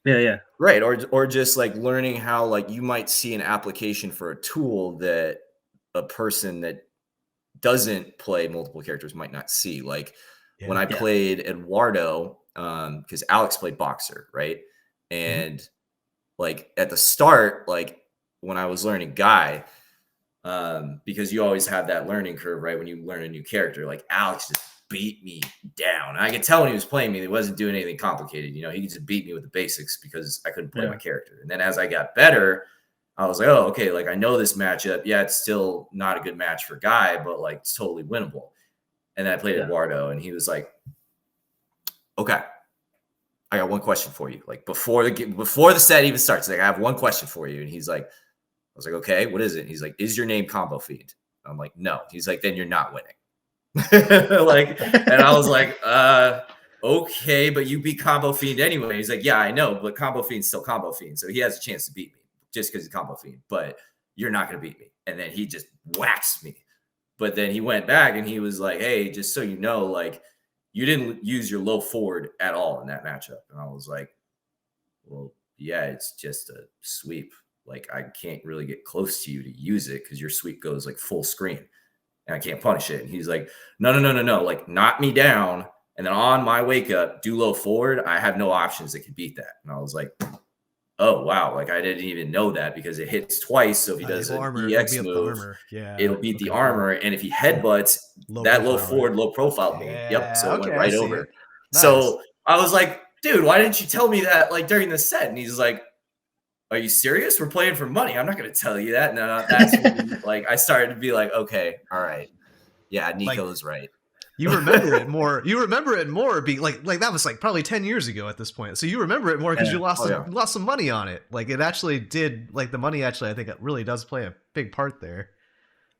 Yeah. Right. Or just like learning how like you might see an application for a tool that a person that doesn't play multiple characters might not see. Like when I played Eduardo, because Alex played Boxer, right? And like at the start, like when I was learning Guy, because you always have that learning curve, right? When you learn a new character, like Alex just beat me down. And I could tell when he was playing me, he wasn't doing anything complicated. He could just beat me with the basics because I couldn't play my character. And then as I got better, I was like, oh, okay, like I know this matchup. Yeah, it's still not a good match for Guy, but like it's totally winnable. And then I played Eduardo and he was like, okay, I got one question for you. Like before the set even starts, like I have one question for you. And he's like, I was like, okay, what is it? He's like, is your name Combo Fiend? I'm like, no. He's like, then you're not winning. And I was like, okay, but you beat Combo Fiend anyway. He's like, yeah, I know, but Combo Fiend's still Combo Fiend. So he has a chance to beat me just because he's Combo Fiend, but you're not going to beat me. And then he just waxed me. But then he went back and he was like, hey, just so you know, like you didn't use your low forward at all in that matchup. And I was like, well, yeah, it's just a sweep. Like I can't really get close to you to use it because your sweep goes like full screen and I can't punish it. And he's like, no. Like knock me down. And then on my wake up, do low forward. I have no options that can beat that. And I was like, oh, wow. Like I didn't even know that because it hits twice. So if he does an EX move, it'll beat the armor. And if he headbutts, low forward, low profile me. Yep. So it went right over. Nice. So I was like, dude, why didn't you tell me that like during the set? And he's like, are you serious? We're playing for money. I'm not going to tell you that. No, that's when, like I started to be like, okay, all right. Yeah, Nico's right. You remember it more. You remember it more being like that was like probably 10 years ago at this point. So you remember it more because you lost some money on it. Like it actually did. Like the money actually, I think it really does play a big part there.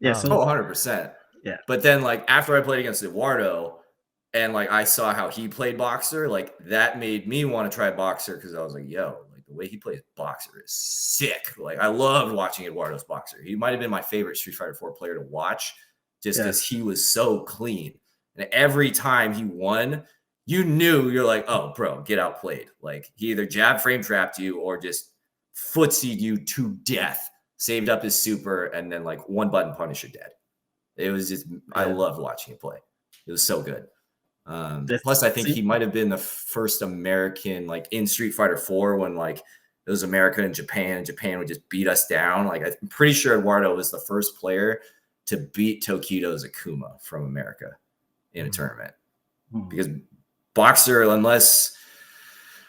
Yeah. 100%. Yeah. But then like after I played against Eduardo and like I saw how he played Boxer, like that made me want to try Boxer because I was like, yo, like the way he plays Boxer is sick. Like I loved watching Eduardo's Boxer. He might have been my favorite Street Fighter 4 player to watch just because he was so clean. And every time he won, you knew you're like, oh, bro, get outplayed. Like he either jab frame trapped you or just footsied you to death, saved up his super, and then like one button punish you dead. It was just, I loved watching him play. It was so good. Plus, I think he might have been the first American, like in Street Fighter 4 when like it was America and Japan would just beat us down. Like I'm pretty sure Eduardo was the first player to beat Tokido's Akuma from America in a tournament. because Boxer, unless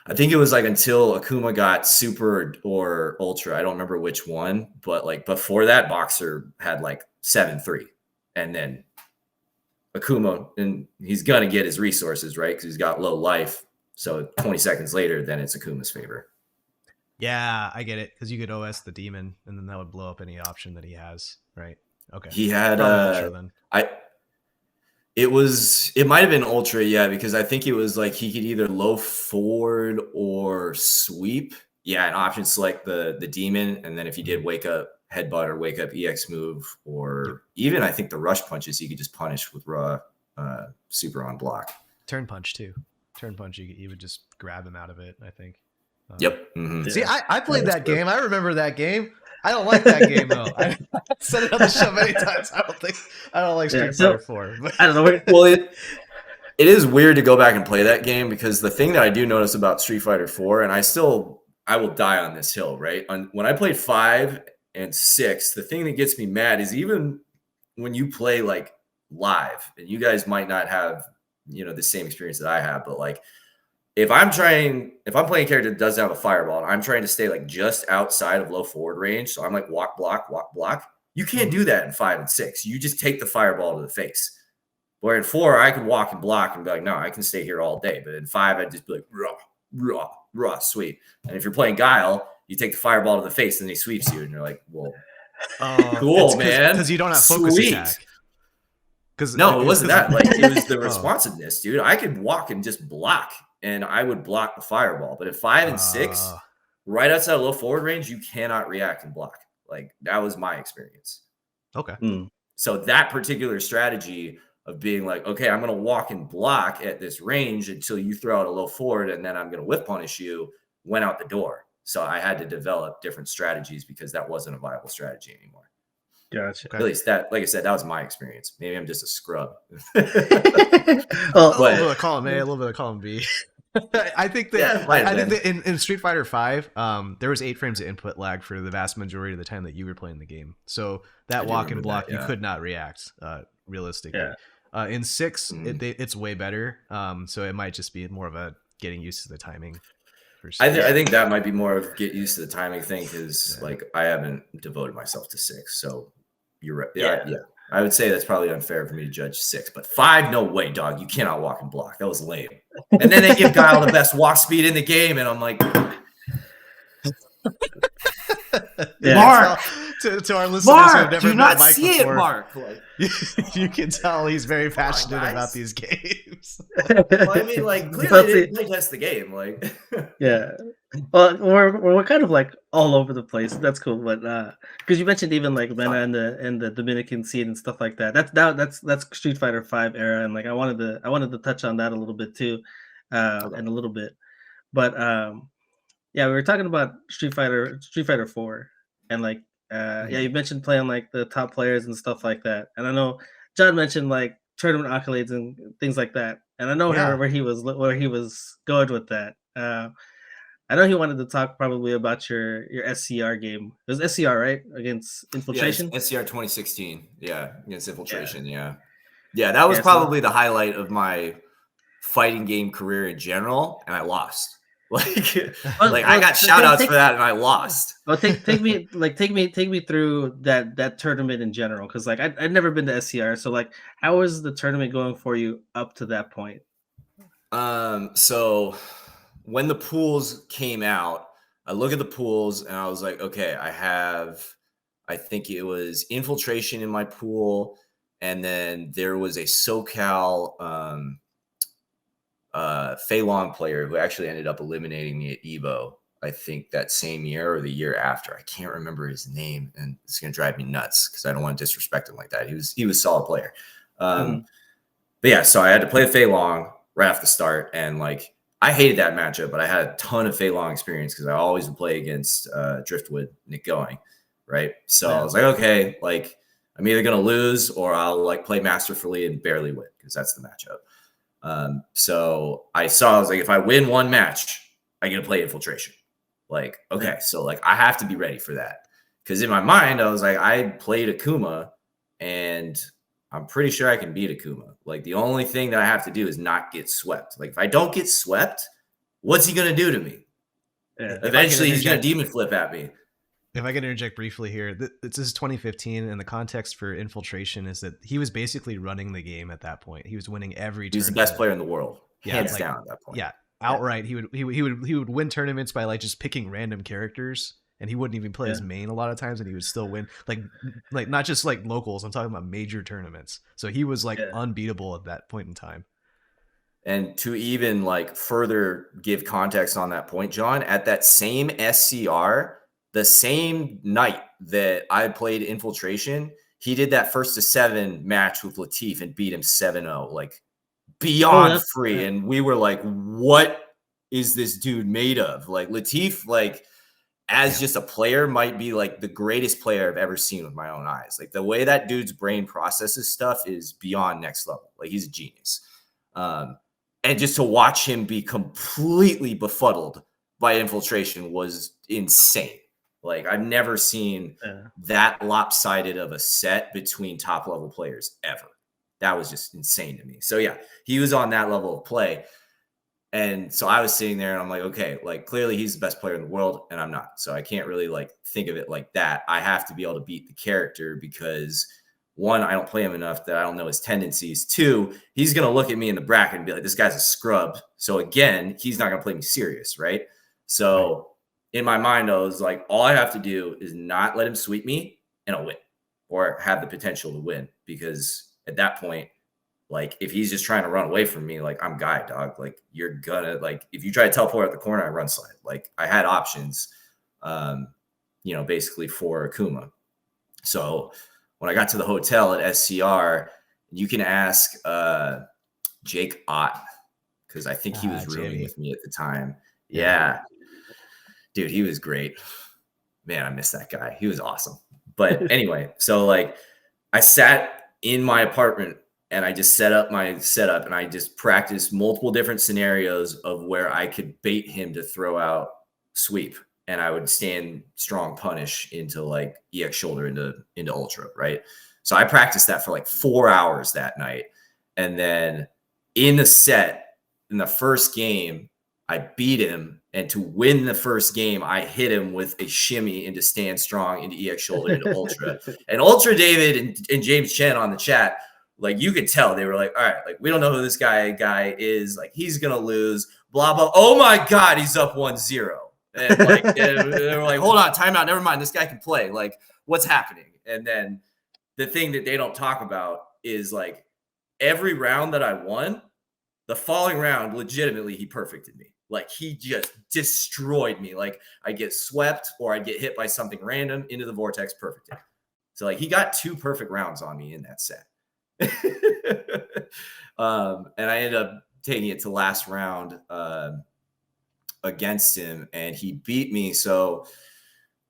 I think it was like until Akuma got Super or Ultra, I don't remember which one, but like before that, Boxer had like 7-3, and then Akuma, and he's gonna get his resources, right? Because he's got low life. So 20 seconds later, then it's Akuma's favor. Yeah, I get it, because you could OS the demon, and then that would blow up any option that he has, right? Okay. He had Ultra, then. It might have been Ultra, yeah, because I think it was like he could either low forward or sweep. Yeah, an option select the demon, and then if he did wake up headbutt or wake up EX move, or even I think the rush punches he could just punish with raw super on block. Turn punch too. Turn punch, you would just grab him out of it, I think. Yep. See, I played that game. I remember that game. I don't like that game though. I said it on the show many times. I don't like Street Fighter 4. But. I don't know. Well, it is weird to go back and play that game, because the thing that I do notice about Street Fighter 4, and I will die on this hill, right? When I played 5 and 6, the thing that gets me mad is even when you play like live, and you guys might not have, the same experience that I have, but like if I'm playing a character that doesn't have a fireball and I'm trying to stay like just outside of low forward range, so I'm like walk, block, you can't do that in 5 and 6. You just take the fireball to the face. Where in 4, I can walk and block and be like, no, I can stay here all day. But in 5, I'd just be like, raw, sweep. And if you're playing Guile, you take the fireball to the face and then he sweeps you, and you're like, well, cool, man. Because you don't have focus attack. No, it wasn't that. Like, it was the responsiveness, dude. I could walk and just block, and I would block the fireball. But at 5 and 6, right outside of low forward range, you cannot react and block. Like, that was my experience. Okay. So that particular strategy of being like, okay, I'm going to walk and block at this range until you throw out a low forward, and then I'm going to whip punish you, went out the door. So I had to develop different strategies because that wasn't a viable strategy anymore. Gotcha. At least that, like I said, that was my experience. Maybe I'm just a scrub. A little bit of column A, a little bit of column B. I think that in Street Fighter 5, there was 8 frames of input lag for the vast majority of the time that you were playing the game. So that walk and block, you could not react realistically. Yeah. In 6, it's way better. So it might just be more of a getting used to the timing. I think that might be more of get used to the timing thing, because like I haven't devoted myself to 6. So you're right. Yeah. I would say that's probably unfair for me to judge 6, but 5, no way, dog. You cannot walk and block. That was lame. And then they give Guile the best walk speed in the game, and I'm like, Mark, to our listeners who have never met Mike before, Mark. Like, you can tell he's very passionate about these games. Well, I mean, like, clearly they didn't test the game. Like, yeah. Well, we're kind of like all over the place. That's cool, but because you mentioned even like MENA and the Dominican scene and stuff like that. That's Street Fighter 5 era, and like I wanted to touch on that a little bit too, in a little bit, but yeah, we were talking about Street Fighter 4, and like you mentioned playing like the top players and stuff like that, and I know Jon mentioned like tournament accolades and things like that, and I know where he was going with that. I know he wanted to talk probably about your SCR game. It was SCR, right? Against Infiltration? Yeah, SCR 2016. Yeah, against Infiltration, yeah. That was probably the highlight of my fighting game career in general, and I lost. I got shout outs for that and I lost. Well, take me through that tournament in general, because like I'd never been to SCR, so like how was the tournament going for you up to that point? So when the pools came out, I look at the pools and I was like, okay, I think it was Infiltration in my pool, and then there was a SoCal Fei Long player who actually ended up eliminating me at Evo, I think that same year or the year after. I can't remember his name, and it's going to drive me nuts because I don't want to disrespect him like that. He was a solid player. But yeah, so I had to play Fei Long right off the start, and like I hated that matchup, but I had a ton of Fei Long experience because I always would play against Driftwood, Nick Going, right? So I was like, okay, like I'm either going to lose or I'll like play masterfully and barely win, because that's the matchup. So I was like, if I win one match, I get to play Infiltration. Like, okay, so like I have to be ready for that. Because in my mind, I was like, I played Akuma, and I'm pretty sure I can beat Akuma. Like, the only thing that I have to do is not get swept. Like, if I don't get swept, what's he going to do to me? Yeah. Eventually, he's going to demon flip at me. If I can interject briefly here, this is 2015, and the context for Infiltration is that he was basically running the game at that point. He was winning every tournament. He was the best player in the world, hands down at that point. Yeah, outright. He would win tournaments by like just picking random characters, and he wouldn't even play his main a lot of times, and he would still win. Like not just like locals. I'm talking about major tournaments. So he was like unbeatable at that point in time. And to even like further give context on that point, John, at that same SCR, the same night that I played Infiltration, he did that 1-7 match with Latif and beat him 7-0, like beyond free. And we were like, what is this dude made of? Like, Latif, like, as just a player, might be like the greatest player I've ever seen with my own eyes. Like, the way that dude's brain processes stuff is beyond next level. Like, he's a genius. And just to watch him be completely befuddled by Infiltration was insane. Like, I've never seen that lopsided of a set between top level players ever. That was just insane to me. So yeah, he was on that level of play. And so I was sitting there and I'm like, okay, like, clearly he's the best player in the world and I'm not. So I can't really like think of it like that. I have to be able to beat the character because, one, I don't play him enough that I don't know his tendencies. Two, he's going to look at me in the bracket and be like, this guy's a scrub. So again, he's not going to play me serious, right? So in my mind, I was like, all I have to do is not let him sweep me and I'll win, or have the potential to win. Because at that point, like, if he's just trying to run away from me, like, I'm guy, dog. Like, you're gonna, like, if you try to teleport at the corner, I run slide. Like, I had options, basically for Akuma. So when I got to the hotel at SCR, you can ask Jake Ott, because I think he was rooming with me at the time. Yeah. Dude, he was great. Man, I miss that guy. He was awesome. But anyway, so like, I sat in my apartment and I just set up my setup and I just practiced multiple different scenarios of where I could bait him to throw out sweep. And I would stand strong punish into like EX shoulder into ultra, right? So I practiced that for like 4 hours that night. And then in the set, in the first game, I beat him. And to win the first game, I hit him with a shimmy into stand strong, into EX shoulder, into ultra. And Ultra David and James Chen on the chat, like, you could tell they were like, all right, like, we don't know who this guy is. Like, he's going to lose, blah, blah. Oh my God, he's up 1-0. And like, they were like, hold on, timeout. Never mind. This guy can play. Like, what's happening? And then the thing that they don't talk about is like, every round that I won, the following round, legitimately, he perfected me. Like, he just destroyed me. Like, I get swept or I get hit by something random into the vortex, perfect. So like, he got 2 perfect rounds on me in that set. And I ended up taking it to last round against him, and he beat me. So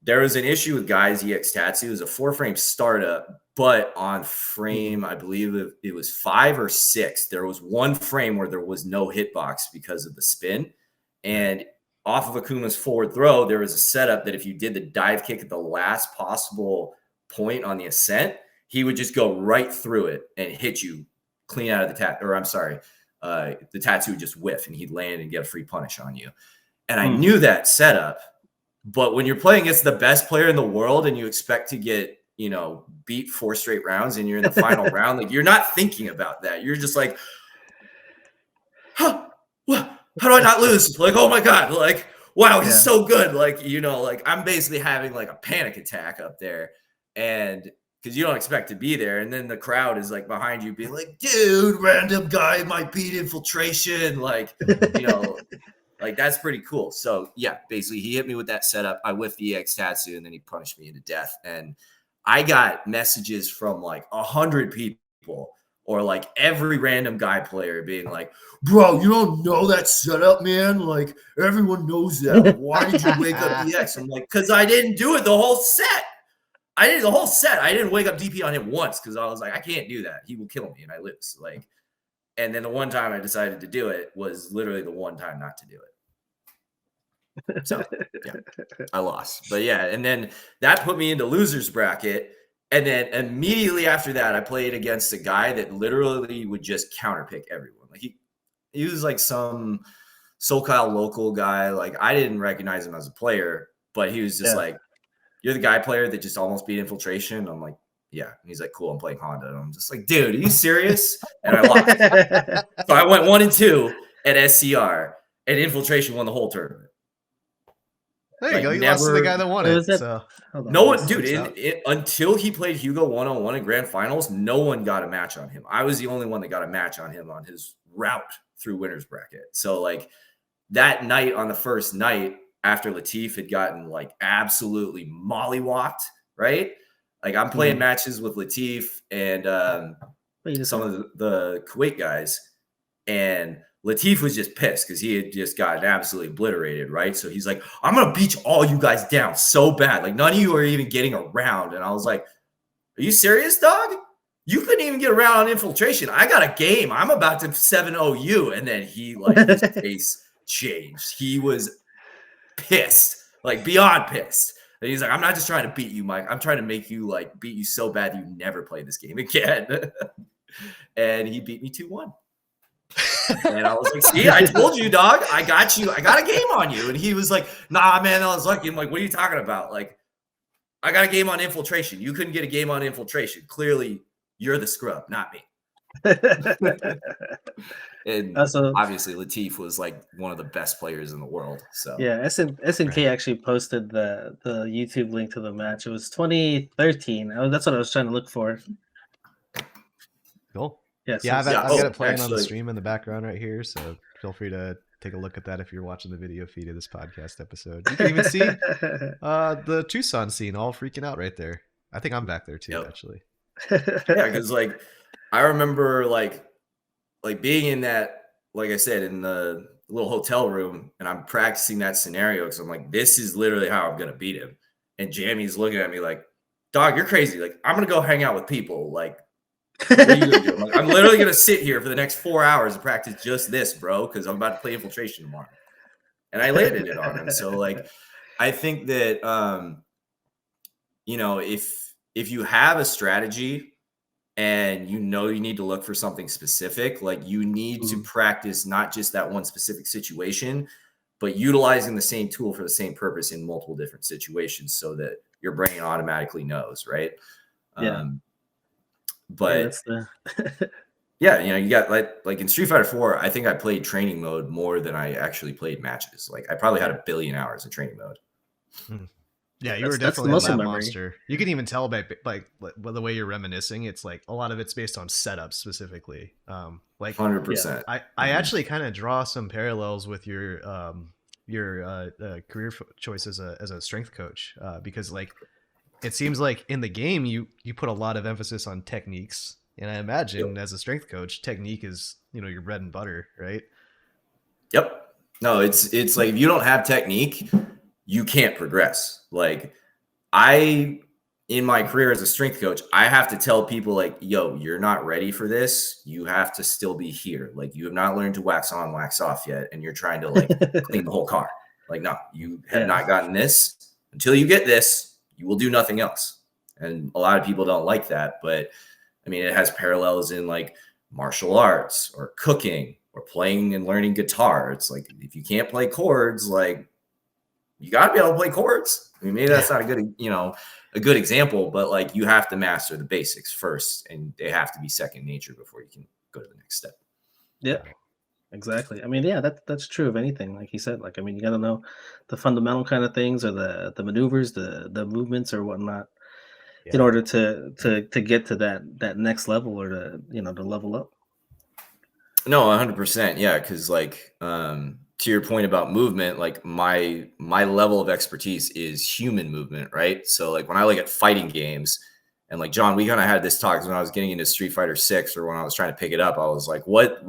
there was an issue with Guy's EX Tatsu. It was a 4-frame startup, but on frame, I believe it was 5 or 6, there was one frame where there was no hitbox because of the spin. And off of Akuma's forward throw, there was a setup that if you did the dive kick at the last possible point on the ascent, he would just go right through it and hit you clean out of the tattoo would just whiff and he'd land and get a free punish on you. And I knew that setup, but when you're playing against the best player in the world and you expect to get, beat 4 straight rounds and you're in the final round, like, you're not thinking about that. You're just like, how do I not lose? Like, oh my God, like, wow, he's so good. Like, like, I'm basically having like a panic attack up there. And because you don't expect to be there. And then the crowd is like behind you being like, dude, random guy might beat Infiltration. Like, like, that's pretty cool. So yeah, basically he hit me with that setup. I whiffed the EX Tatsu and then he punished me into death. And I got messages from like 100 people or like every random guy player being like, bro, you don't know that setup, man. Like, everyone knows that. Why did you wake up EX? I'm like, because I didn't do it the whole set. I did the whole set. I didn't wake up DP on him once because I was like, I can't do that. He will kill me and I lose. Like, and then the one time I decided to do it was literally the one time not to do it. So yeah, I lost. But yeah, and then that put me into losers bracket. And then immediately after that, I played against a guy that literally would just counterpick everyone. Like he was like some SoCal local guy. Like I didn't recognize him as a player, but he was just like, "You're the guy player that just almost beat Infiltration." I'm like, "Yeah." And he's like, "Cool, I'm playing Honda." And I'm just like, "Dude, are you serious?" And I lost. So I went 1-2 at SCR, and Infiltration won the whole tournament. There you go. You lost to the guy that won it. So. No one, dude, until he played Hugo 1-on-1 in grand finals, no one got a match on him. I was the only one that got a match on him on his route through winner's bracket. So like that night, on the first night after Latif had gotten like absolutely mollywopped, right? Like I'm playing matches with Latif and some of the Kuwait guys, and Latif was just pissed because he had just gotten absolutely obliterated, right? So he's like, "I'm going to beat all you guys down so bad. Like, none of you are even getting around." And I was like, "Are you serious, dog? You couldn't even get around on Infiltration. I got a game. I'm about to 7-0 you." And then he, like, his face changed. He was pissed, like, beyond pissed. And he's like, "I'm not just trying to beat you, Mike. I'm trying to make you, like, beat you so bad that you never play this game again." And he beat me 2-1. And I was like, "See, I told you, dog. I got you. I got a game on you." And he was like, "Nah, man, I was lucky." I'm like, "What are you talking about? Like, I got a game on Infiltration. You couldn't get a game on Infiltration. Clearly, you're the scrub, not me." And obviously, Latif was like one of the best players in the world. So yeah, SNK actually posted the YouTube link to the match. It was 2013. That's what I was trying to look for. Cool. Yes. Yeah, I've got it playing on the stream in the background right here, so feel free to take a look at that if you're watching the video feed of this podcast episode. You can even see the Tucson scene all freaking out right there. I think I'm back there too, actually. Yeah, because like I remember like being in that, like I said, in the little hotel room, and I'm practicing that scenario because I'm like, this is literally how I'm gonna beat him. And Jammy's looking at me like, "Dog, you're crazy. Like, I'm gonna go hang out with people. Like, what are you gonna do?" I'm like, "I'm literally gonna sit here for the next 4 hours and practice just this, bro, because I'm about to play Infiltration tomorrow." And I landed it on him. So like, I think that you know, if you have a strategy and you know you need to look for something specific, like you need to practice not just that one specific situation, but utilizing the same tool for the same purpose in multiple different situations so that your brain automatically knows, right? Yeah. But yeah, you know, you got like in Street Fighter 4, I think I played training mode more than I actually played matches. Like I probably had 1 billion hours of training mode. Yeah, you were definitely a lab monster. You can even tell by like the way you're reminiscing. It's like a lot of it's based on setups specifically. Like 100%. I actually kind of draw some parallels with your career choice as a strength coach because like it seems like in the game you put a lot of emphasis on techniques, and I imagine as a strength coach, technique is, you know, your bread and butter, right? Yep. No, it's like if you don't have technique, you can't progress. Like in my career as a strength coach, I have to tell people like, "Yo, you're not ready for this. You have to still be here. Like you have not learned to wax on, wax off yet, and you're trying to like clean the whole car. Like, no, you have not gotten this. Until you get this, you will do nothing else." And a lot of people don't like that, but I mean, it has parallels in like martial arts or cooking or playing and learning guitar. It's like, if you can't play chords, like you got to be able to play chords. I mean, maybe that's not a good example, but like you have to master the basics first, and they have to be second nature before you can go to the next step. Yeah, exactly. I mean, yeah, that's true of anything. Like you said, like, I mean, you got to know the fundamental kind of things, or the maneuvers, the movements or whatnot, in order to get to that next level, or to level up. No, 100%. Yeah, because like to your point about movement, like my level of expertise is human movement, right? So like when I look at fighting games, and like John, we kind of had this talk when I was getting into Street Fighter 6, or when I was trying to pick it up. I was like, what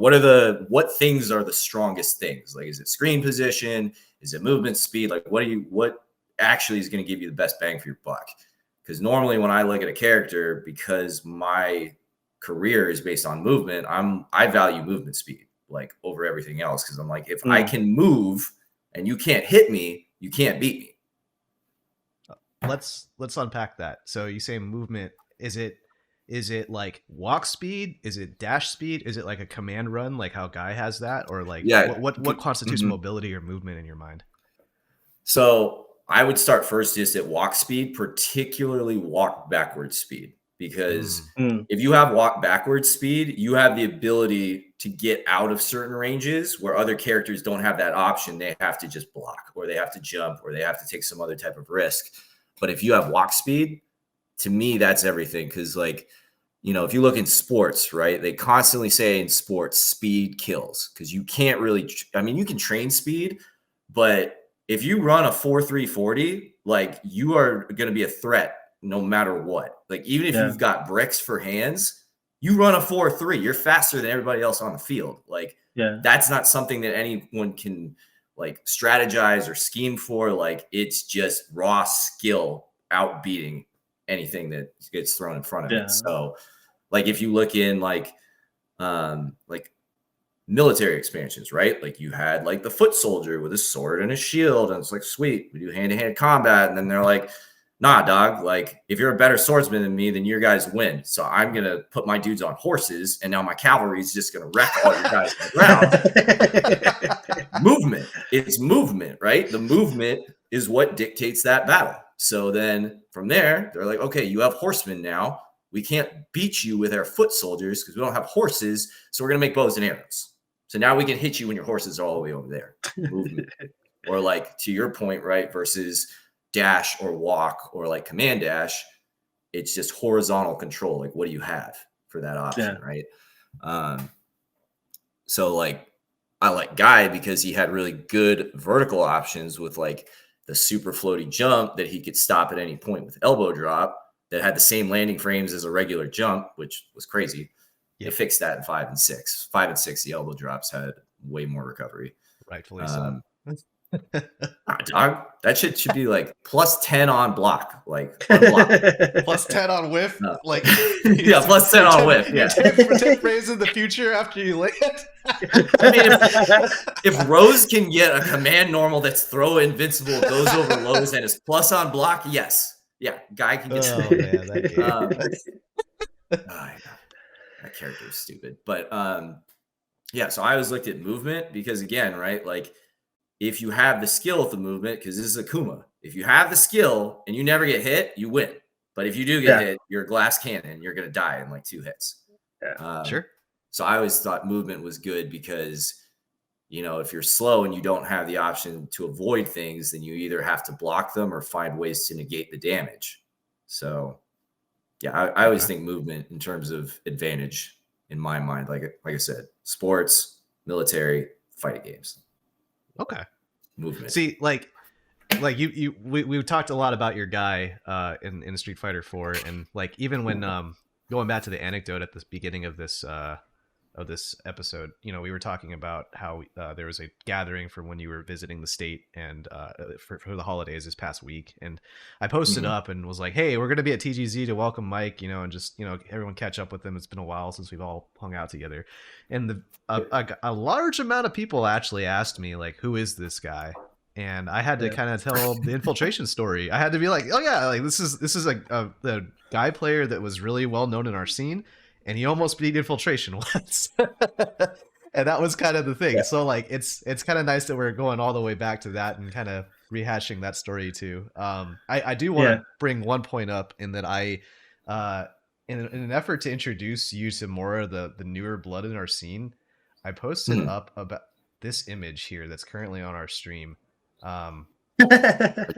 things are the strongest things? Like, is it screen position? Is it movement speed? Like, what actually is going to give you the best bang for your buck? Because normally when I look at a character, because my career is based on movement, I value movement speed like over everything else, because I'm like, if I can move and you can't hit me, you can't beat me. Let's unpack that. So you say movement is it like walk speed? Is it dash speed? Is it like a command run, like how Guy has that, or like what constitutes mobility or movement in your mind? So I would start first just at walk speed, particularly walk backwards speed, because if you have walk backwards speed, you have the ability to get out of certain ranges where other characters don't have that option. They have to just block, or they have to jump, or they have to take some other type of risk. But if you have walk speed, to me, that's everything. Because like, you know, if you look in sports, right, they constantly say in sports, speed kills, because you can't really, I mean, you can train speed, but if you run a 4.340, like you are going to be a threat no matter what. Like even if you've got bricks for hands, you run a 4.3, you're faster than everybody else on the field. Like that's not something that anyone can like strategize or scheme for. Like it's just raw skill outbeating anything that gets thrown in front of it. So like if you look in like military expansions, right? Like you had like the foot soldier with a sword and a shield, and it's like, sweet, we do hand-to-hand combat. And then they're like, nah, dog, like if you're a better swordsman than me, then your guys win. So I'm going to put my dudes on horses, and now my cavalry is just going to wreck all your guys on the ground. Movement. It's movement, right? The movement is what dictates that battle. So then from there, they're like, okay, you have horsemen now. We can't beat you with our foot soldiers because we don't have horses. So we're going to make bows and arrows. So now we can hit you when your horses are all the way over there. Movement. Or like to your point, right, versus dash or walk or like command dash, it's just horizontal control. Like what do you have for that option, right? So like I like Guy because he had really good vertical options with like the super floaty jump that he could stop at any point with elbow drop that had the same landing frames as a regular jump, which was crazy. They fixed that in 5 and 6. 5 and 6, the elbow drops had way more recovery. Rightfully so. Dog, that shit should be like plus 10 on block, like on block. Plus 10 on whiff, like plus 10 on whiff. Yeah, 10 frames in the future after you land. I mean, if Rose can get a command normal that's throw invincible, goes over lows, and is plus on block, yes, Guy can get. Oh man, that character is stupid, but so I always looked at movement because again, right, like. If you have the skill of the movement, because this is a Kuma, if you have the skill and you never get hit, you win. But if you do get hit, you're a glass cannon. You're going to die in like 2 hits. Sure. So I always thought movement was good because, you know, if you're slow and you don't have the option to avoid things, then you either have to block them or find ways to negate the damage. So, I always think movement in terms of advantage in my mind. Like I said, sports, military, fighting games. Okay. Movement. See, like we talked a lot about your Guy in Street Fighter 4, and like even when going back to the anecdote at the beginning of this episode, you know, we were talking about how there was a gathering for when you were visiting the state and for the holidays this past week, and I posted up and was like, hey, we're going to be at TGZ to welcome Mike, you know, and just, you know, everyone catch up with him. It's been a while since we've all hung out together, and a large amount of people actually asked me like, who is this guy? And I had to kind of tell the infiltration story. I had to be like, oh yeah, like this is a Guy player that was really well known in our scene, and he almost beat infiltration once. And that was kind of the thing. So like it's kind of nice that we're going all the way back to that and kind of rehashing that story too. I do want to bring one point up in that I in an effort to introduce you to more of the newer blood in our scene, I posted up about this image here that's currently on our stream. I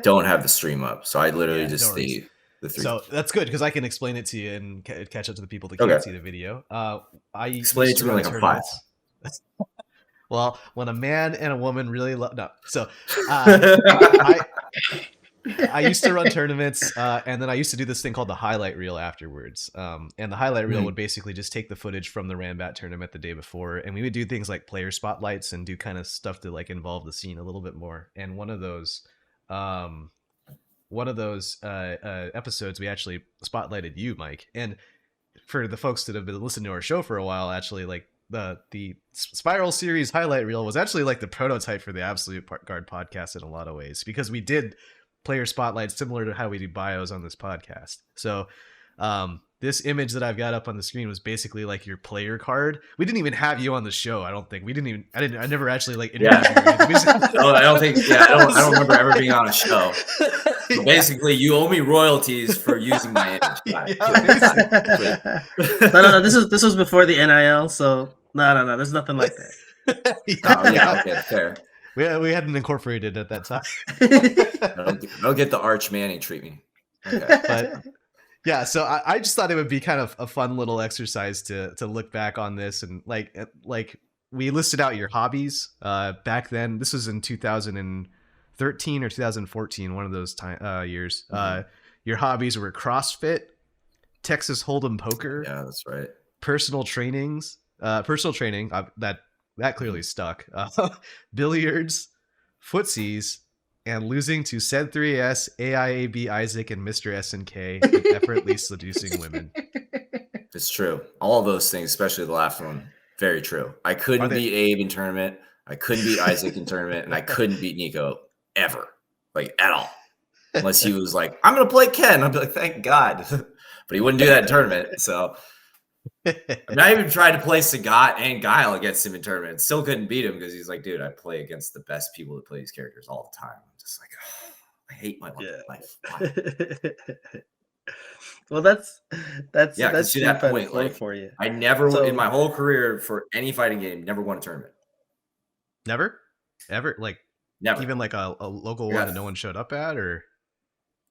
don't have the stream up, so I literally just see the 3. So that's good because I can explain it to you and catch up to the people that can't see the video. I explain it to me like a 5. Well, when a man and a woman really love I used to run tournaments, and then I used to do this thing called the highlight reel afterwards. And the highlight reel would basically just take the footage from the Rambat tournament the day before, and we would do things like player spotlights and do kind of stuff to like involve the scene a little bit more. And one of those episodes, we actually spotlighted you, Mike. And for the folks that have been listening to our show for a while, actually, like the Spiral series highlight reel was actually like the prototype for the Absolute Guard podcast in a lot of ways, because we did player spotlights similar to how we do bios on this podcast. So this image that I've got up on the screen was basically like your player card. We didn't even have you on the show. I don't think I never actually like interviewed you. No, I don't think. Yeah, I don't remember ever being on a show. So basically, you owe me royalties for using my image. No. This was before the NIL, so no. There's nothing like that. Okay, fair. We hadn't incorporated at that time. Don't get the Arch Manning treatment. Okay. But yeah, so I just thought it would be kind of a fun little exercise to look back on this, and like we listed out your hobbies back then. This was in 2013 or 2014, one of those years. Your hobbies were CrossFit, Texas Hold'em poker. Yeah, that's right. Personal training. That clearly stuck. Billiards, footsies, and losing to Said3S, AIAB Isaac, and Mr. SNK, and effortlessly seducing women. It's true. All of those things, especially the last one, very true. I couldn't beat Abe in tournament. I couldn't beat Isaac in tournament, and I couldn't beat Nico ever, like at all, unless he was like, "I'm gonna play Ken." I'd be like, "Thank God," but he wouldn't do that in tournament. So I even tried to play Sagat and Guile against him in tournament. Still couldn't beat him because he's like, "Dude, I play against the best people that play these characters all the time." I'm just like, oh, I hate my life. Well, that's to that point, like, for you. I never in my whole career for any fighting game never won a tournament. Never, ever, like never, even like a local one that no one showed up at, or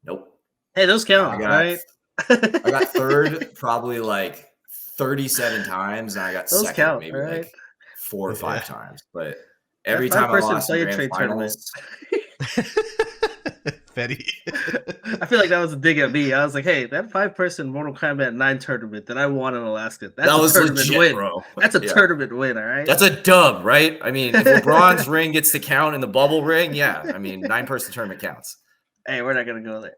nope. Hey, those count, right? I got third probably like 37 times, and I got those second count, maybe right? like 4 or 5 times. But every time I lost in grand finals, Fetty. I feel like that was a dig at me. I was like, hey, that 5-person Mortal Kombat 9 tournament that I won in Alaska, that was a tournament legit, win. Bro. That's a tournament win, all right? That's a dub, right? I mean, if LeBron's ring gets to count in the bubble ring, yeah. I mean, 9-person tournament counts. Hey, we're not going to go there.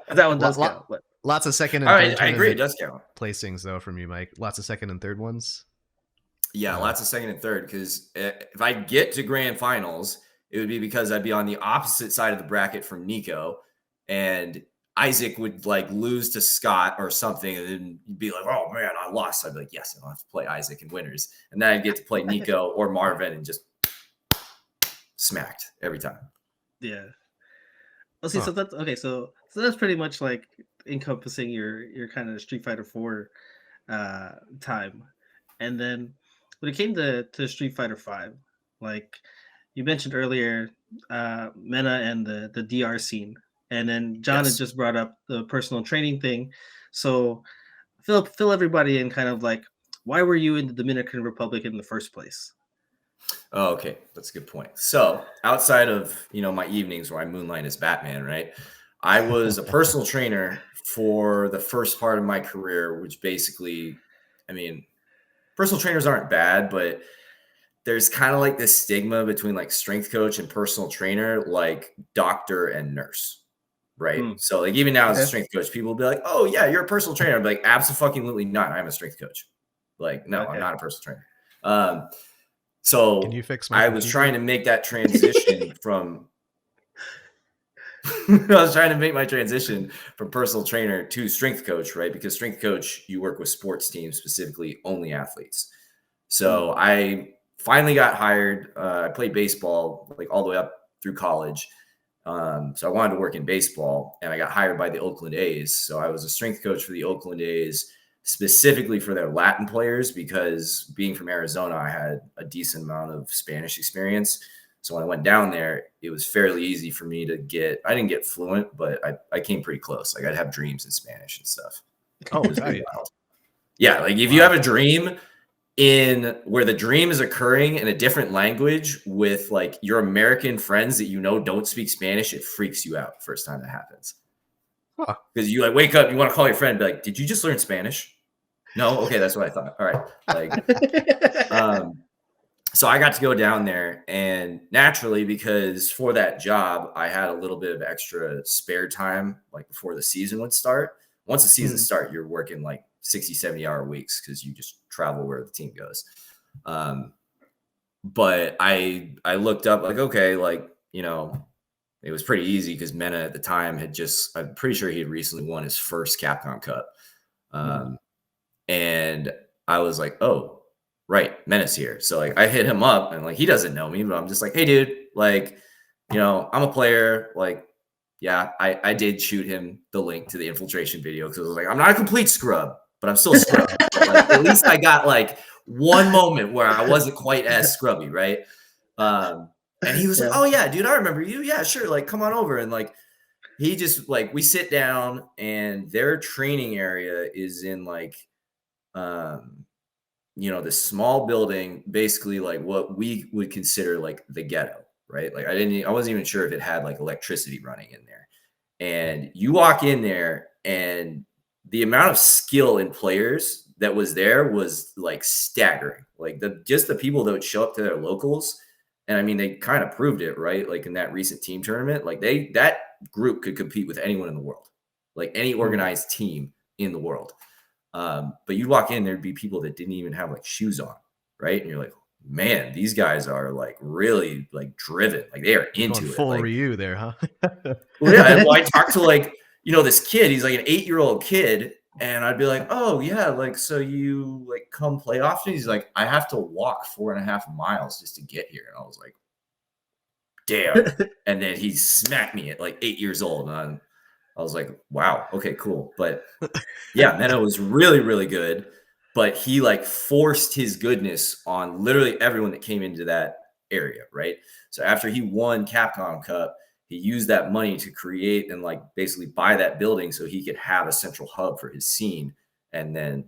That one does count. But. Lots of second and third. I agree. It does count. Placings, though, from you, Mike. Lots of second and third ones. Yeah, lots of second and third. Because if I get to grand finals, it would be because I'd be on the opposite side of the bracket from Nico, and Isaac would like lose to Scott or something, and then you'd be like, "Oh man, I lost." I'd be like, "Yes, I don't have to play Isaac in winners," and then I'd get to play Nico or Marvin and just smacked every time. Yeah. Well, see, so that's okay. So that's pretty much like encompassing your kind of Street Fighter 4 time, and then when it came to Street Fighter 5, like you mentioned earlier, MENA and the DR scene, and then Jon had just brought up the personal training thing. So fill everybody in, kind of like, why were you in the Dominican Republic in the first place? Oh, okay. That's a good point. So outside of, my evenings where I moonlight as Batman, right? I was a personal trainer for the first part of my career, which basically, I mean, personal trainers aren't bad, but there's kind of like this stigma between like strength coach and personal trainer, like doctor and nurse, right? So like even now as a strength coach, people will be like, "Oh yeah, you're a personal trainer." I'm like, absolutely not. I'm a strength coach. Like, no, I'm not a personal trainer. So can you fix my I was trying to make that transition from I was trying to make my transition from personal trainer to strength coach, right? Because strength coach, you work with sports teams, specifically only athletes. So I finally got hired. I played baseball like all the way up through college. So I wanted to work in baseball, and I got hired by the Oakland A's. So I was a strength coach for the Oakland A's, specifically for their Latin players, because being from Arizona, I had a decent amount of Spanish experience. So when I went down there, it was fairly easy for me to I didn't get fluent, but I came pretty close. Like I'd have dreams in Spanish and stuff. Oh, was that yeah. Like if you have a dream in where the dream is occurring in a different language with like your American friends that don't speak Spanish, it freaks you out first time that happens. Because you like wake up, you want to call your friend and be like, "Did you just learn Spanish?" No? Okay, that's what I thought. All right. Like so I got to go down there, and naturally, because for that job, I had a little bit of extra spare time, like before the season would start. Once the season starts, you're working like 60, 70-hour weeks because you just travel where the team goes. But I looked up like, okay, like, it was pretty easy because Mena at the time I'm pretty sure he had recently won his first Capcom Cup. And I was like, oh, right, Menace here. So like I hit him up and like he doesn't know me, but I'm just like, hey dude, like, you know, I'm a player. Like, yeah, I did shoot him the link to the infiltration video because I was like, I'm not a complete scrub, but I'm still scrub. But, like, at least I got like one moment where I wasn't quite as scrubby, right? And he was like, oh yeah, dude, I remember you. Yeah, sure. Like, come on over. And like, he just like, we sit down and their training area is in like, you know, this small building, basically like what we would consider like the ghetto, right? Like I wasn't even sure if it had like electricity running in there. And you walk in there and the amount of skill in players that was there was like staggering. Like just the people that would show up to their locals. And I mean, they kind of proved it, right? Like in that recent team tournament, like that group could compete with anyone in the world, like any organized team in the world. But you'd walk in, there'd be people that didn't even have like shoes on, right? And you're like, man, these guys are like really like driven, like they are into it. Full like, Ryu there, huh? Well, yeah. Well, I talked to like, you know, this kid, he's like an 8-year-old kid. And I'd be like, oh yeah, like, so you like come play often? He's like, I have to walk 4.5 miles just to get here. And I was like, damn. And then he smacked me at like 8 years old. And I was like, wow, okay, cool. But yeah, Mena was really, really good. But he like forced his goodness on literally everyone that came into that area, right? So after he won Capcom Cup, he used that money to create and like basically buy that building so he could have a central hub for his scene and then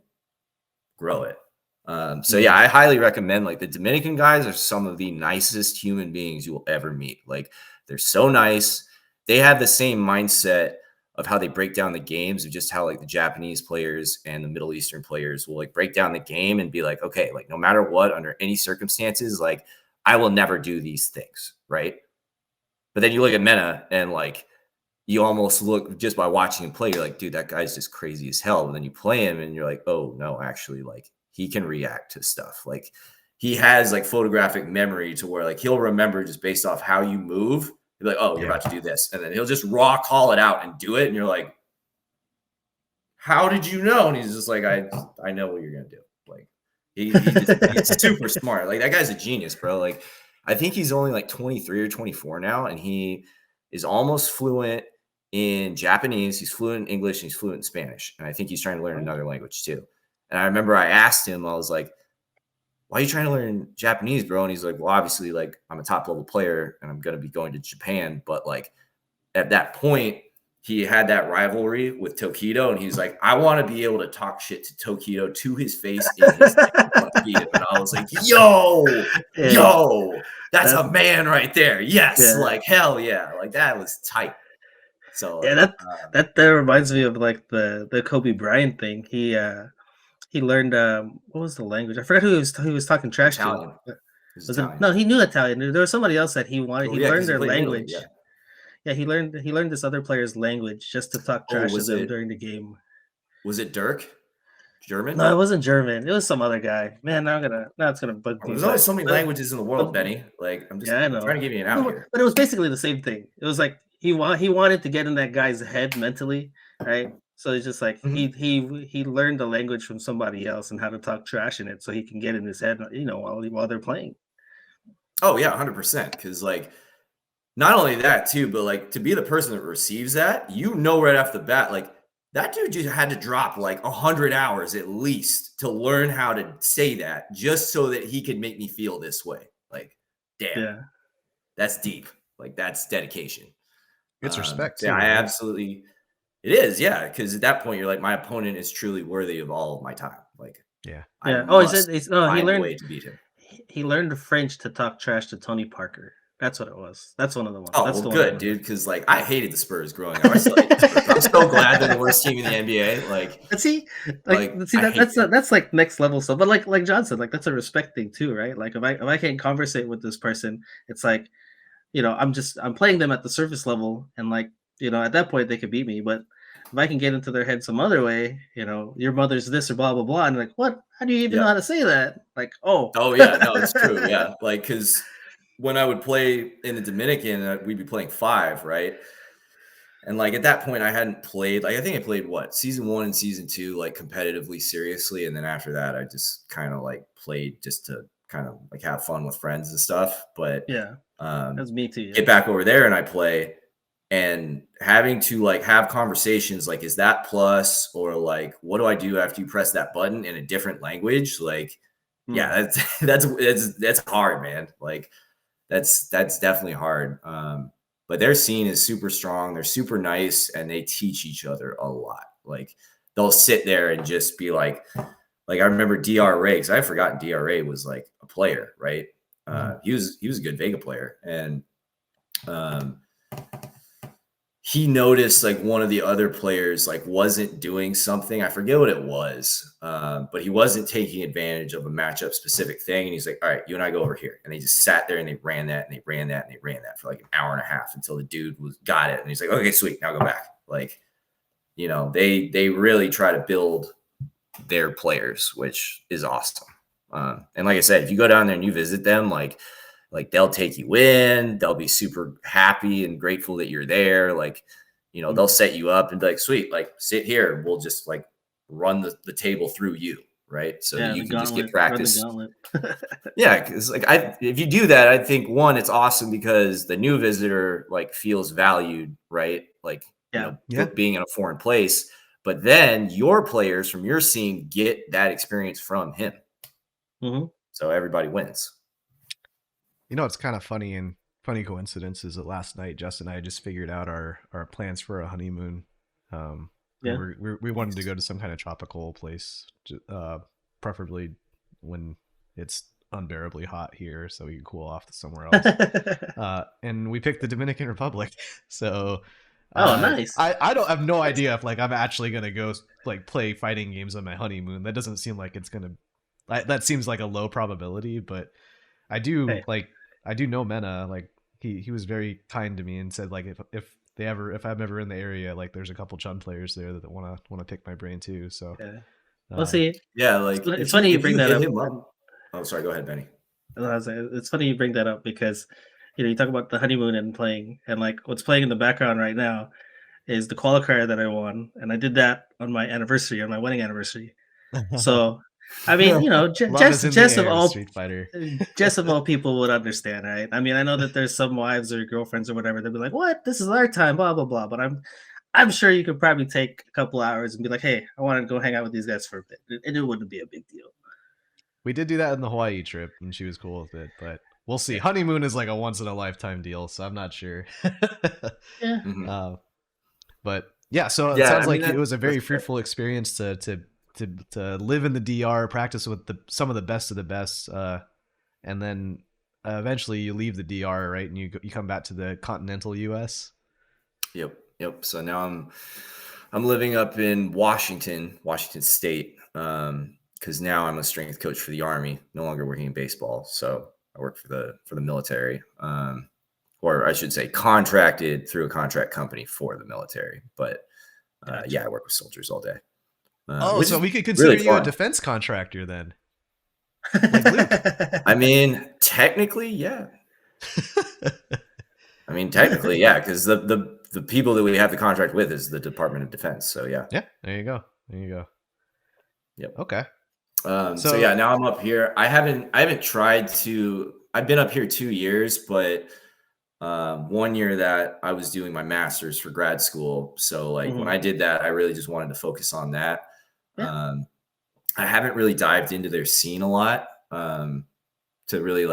grow it. So yeah, I highly recommend, like, the Dominican guys are some of the nicest human beings you will ever meet. Like, they're so nice. They have the same mindset of how they break down the games, of just how like the Japanese players and the Middle Eastern players will like break down the game and be like, okay, like no matter what, under any circumstances, like I will never do these things, right? But then you look at Mena and like you almost look, just by watching him play, you're like, dude, that guy's just crazy as hell. And then you play him and you're like, oh no, actually, like he can react to stuff. Like he has like photographic memory to where like he'll remember just based off how you move. He'll be like, oh, you're about to do this. And then he'll just raw call it out and do it. And you're like, how did you know? And he's just like, I know what you're going to do. Like he's super smart. Like that guy's a genius, bro. Like I think he's only like 23 or 24 now. And he is almost fluent in Japanese. He's fluent in English and he's fluent in Spanish. And I think he's trying to learn another language too. And I remember I asked him, I was like, why are you trying to learn Japanese, bro? And he's like, well, obviously, like, I'm a top level player and I'm going to be going to Japan. But like at that point, he had that rivalry with Tokido. And he's like, I want to be able to talk shit to Tokido to his face in his and I was like, yo, that's a man right there. Yes. Like, hell yeah. Like that was tight. So yeah, that reminds me of like the Kobe Bryant thing. He learned what was the language? I forgot who he was talking trash Italian. to. Was it, no, he knew Italian. There was somebody else that he wanted. He learned their language. Yeah, he learned this other player's language just to talk trash to them during the game. Was it Dirk? German? No, it wasn't German. It was some other guy. Man, now it's gonna bug me. There's only so many languages in the world, Benny. Like I'm just trying to give you an out here. But it was basically the same thing. It was like he wanted to get in that guy's head mentally, right? So it's just like he learned the language from somebody else and how to talk trash in it, so he can get in his head, you know, while they're playing. Oh yeah, 100%. Because like, not only that too, but like to be the person that receives that, you know, right off the bat, like that dude just had to drop like 100 hours at least to learn how to say that, just so that he could make me feel this way. Like, damn, that's deep. Like that's dedication. It's respect. Yeah, I absolutely. It is, yeah, because at that point you're like, my opponent is truly worthy of all of my time. Like, yeah. Oh, he learned a way to beat him. He learned French to talk trash to Tony Parker. That's what it was. That's one of the ones. Oh, that's well, good, dude. Because like I hated the Spurs growing up. I'm so glad they're the worst team in the NBA. Like, that's like next level stuff. But like Jon said, like that's a respect thing too, right? Like if I can't conversate with this person, it's like, you know, I'm playing them at the surface level, and like, you know, at that point they could beat me. But if I can get into their head some other way, you know, your mother's this or blah blah blah, and like, what? How do you even know how to say that? Like, oh yeah, no, it's true, yeah, like because when I would play in the Dominican, we'd be playing 5, right? And like at that point, I hadn't played. Like I think I played season 1 and season 2 like competitively, seriously, and then after that, I just kind of like played just to kind of like have fun with friends and stuff. But Yeah, that's me too. Yeah. Get back over there and I play, and having to like have conversations like, is that plus, or like, what do I do after you press that button in a different language? Like, yeah, that's hard, man. Like that's definitely hard. But their scene is super strong. They're super nice, and they teach each other a lot. Like they'll sit there and just be like I remember DRA, because I had forgotten DRA was like a player, right? He was a good Vega player, and he noticed like one of the other players like wasn't doing something. I forget what it was, but he wasn't taking advantage of a matchup specific thing. And he's like, all right, you and I go over here. And they just sat there and they ran that and they ran that and they ran that for like an hour and a half until the dude got it. And he's like, okay, sweet, now go back. Like, you know, they really try to build their players, which is awesome. And like I said, if you go down there and you visit them, like they'll take you in, they'll be super happy and grateful that you're there. Like, you know, they'll set you up and be like, sweet, like sit here. We'll just like run the table through you. Right. So that you can just get practice. Yeah. Cause like if you do that, I think one, it's awesome because the new visitor like feels valued, right? Like, you know, being in a foreign place, but then your players from your scene get that experience from him. So everybody wins. You know, it's kind of funny coincidence is that last night, Justin and I just figured out our plans for a honeymoon. We wanted to go to some kind of tropical place, preferably when it's unbearably hot here, so we can cool off to somewhere else. And we picked the Dominican Republic. So, nice. I don't have no idea if like I'm actually gonna go like play fighting games on my honeymoon. That doesn't seem like it's gonna. That seems like a low probability, but I do I do know Mena. Like he was very kind to me and said like if I'm ever in the area, like there's a couple Chun players there that want to pick my brain too. So we'll see. Yeah, like it's funny you bring that up. Oh, sorry. Go ahead, Benny. It's funny you bring that up because you talk about the honeymoon and playing, and like what's playing in the background right now is the qualifier that I won, and I did that on my wedding anniversary. So. I mean, Jess of all Street Fighter. Jess of all people would understand, right? I mean, I know that there's some wives or girlfriends or whatever. They'll be like, "What? This is our time," blah blah blah. But I'm sure you could probably take a couple hours and be like, "Hey, I want to go hang out with these guys for a bit," and it wouldn't be a big deal. We did do that in the Hawaii trip, and she was cool with it. But we'll see. Honeymoon is like a once in a lifetime deal, so I'm not sure. But yeah, so it sounds like it was a very fruitful experience to live in the DR, practice with some of the best, and then eventually you leave the DR, right? And you come back to the continental US. Yep. So now I'm living up in Washington State, because now I'm a strength coach for the Army, no longer working in baseball. So I work for the military, or I should say contracted through a contract company for the military. But I work with soldiers all day. So we could consider you a defense contractor then. Like Luke. I mean, technically, yeah. Because the people that we have the contract with is the Department of Defense. So yeah. Yeah, there you go. Yep. Okay. So now I'm up here. I haven't tried to. I've been up here 2 years, but 1 year that I was doing my master's for grad school. So like when I did that, I really just wanted to focus on that. I haven't really dived into their scene a lot to really